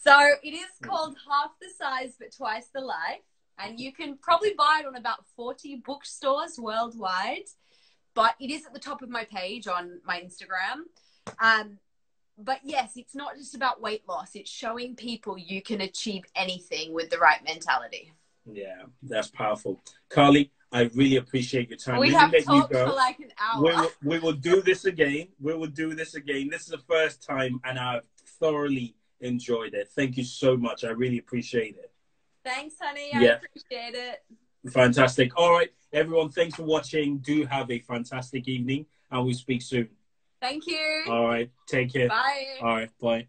So it is called Half the Size but Twice the Life, and you can probably buy it on about 40 bookstores worldwide. But it is at the top of my page on my Instagram. But yes, it's not just about weight loss. It's showing people you can achieve anything with the right mentality. Yeah, that's powerful. Carli, I really appreciate your time. We have talked for like an hour. We will do this again. We will do this again. This is the first time, and I've thoroughly enjoyed it. Thank you so much. I really appreciate it. Thanks, honey. I appreciate it. Fantastic. All right, everyone, thanks for watching. Do have a fantastic evening, and we'll speak soon. Thank you. All right, take care. Bye. All right, bye.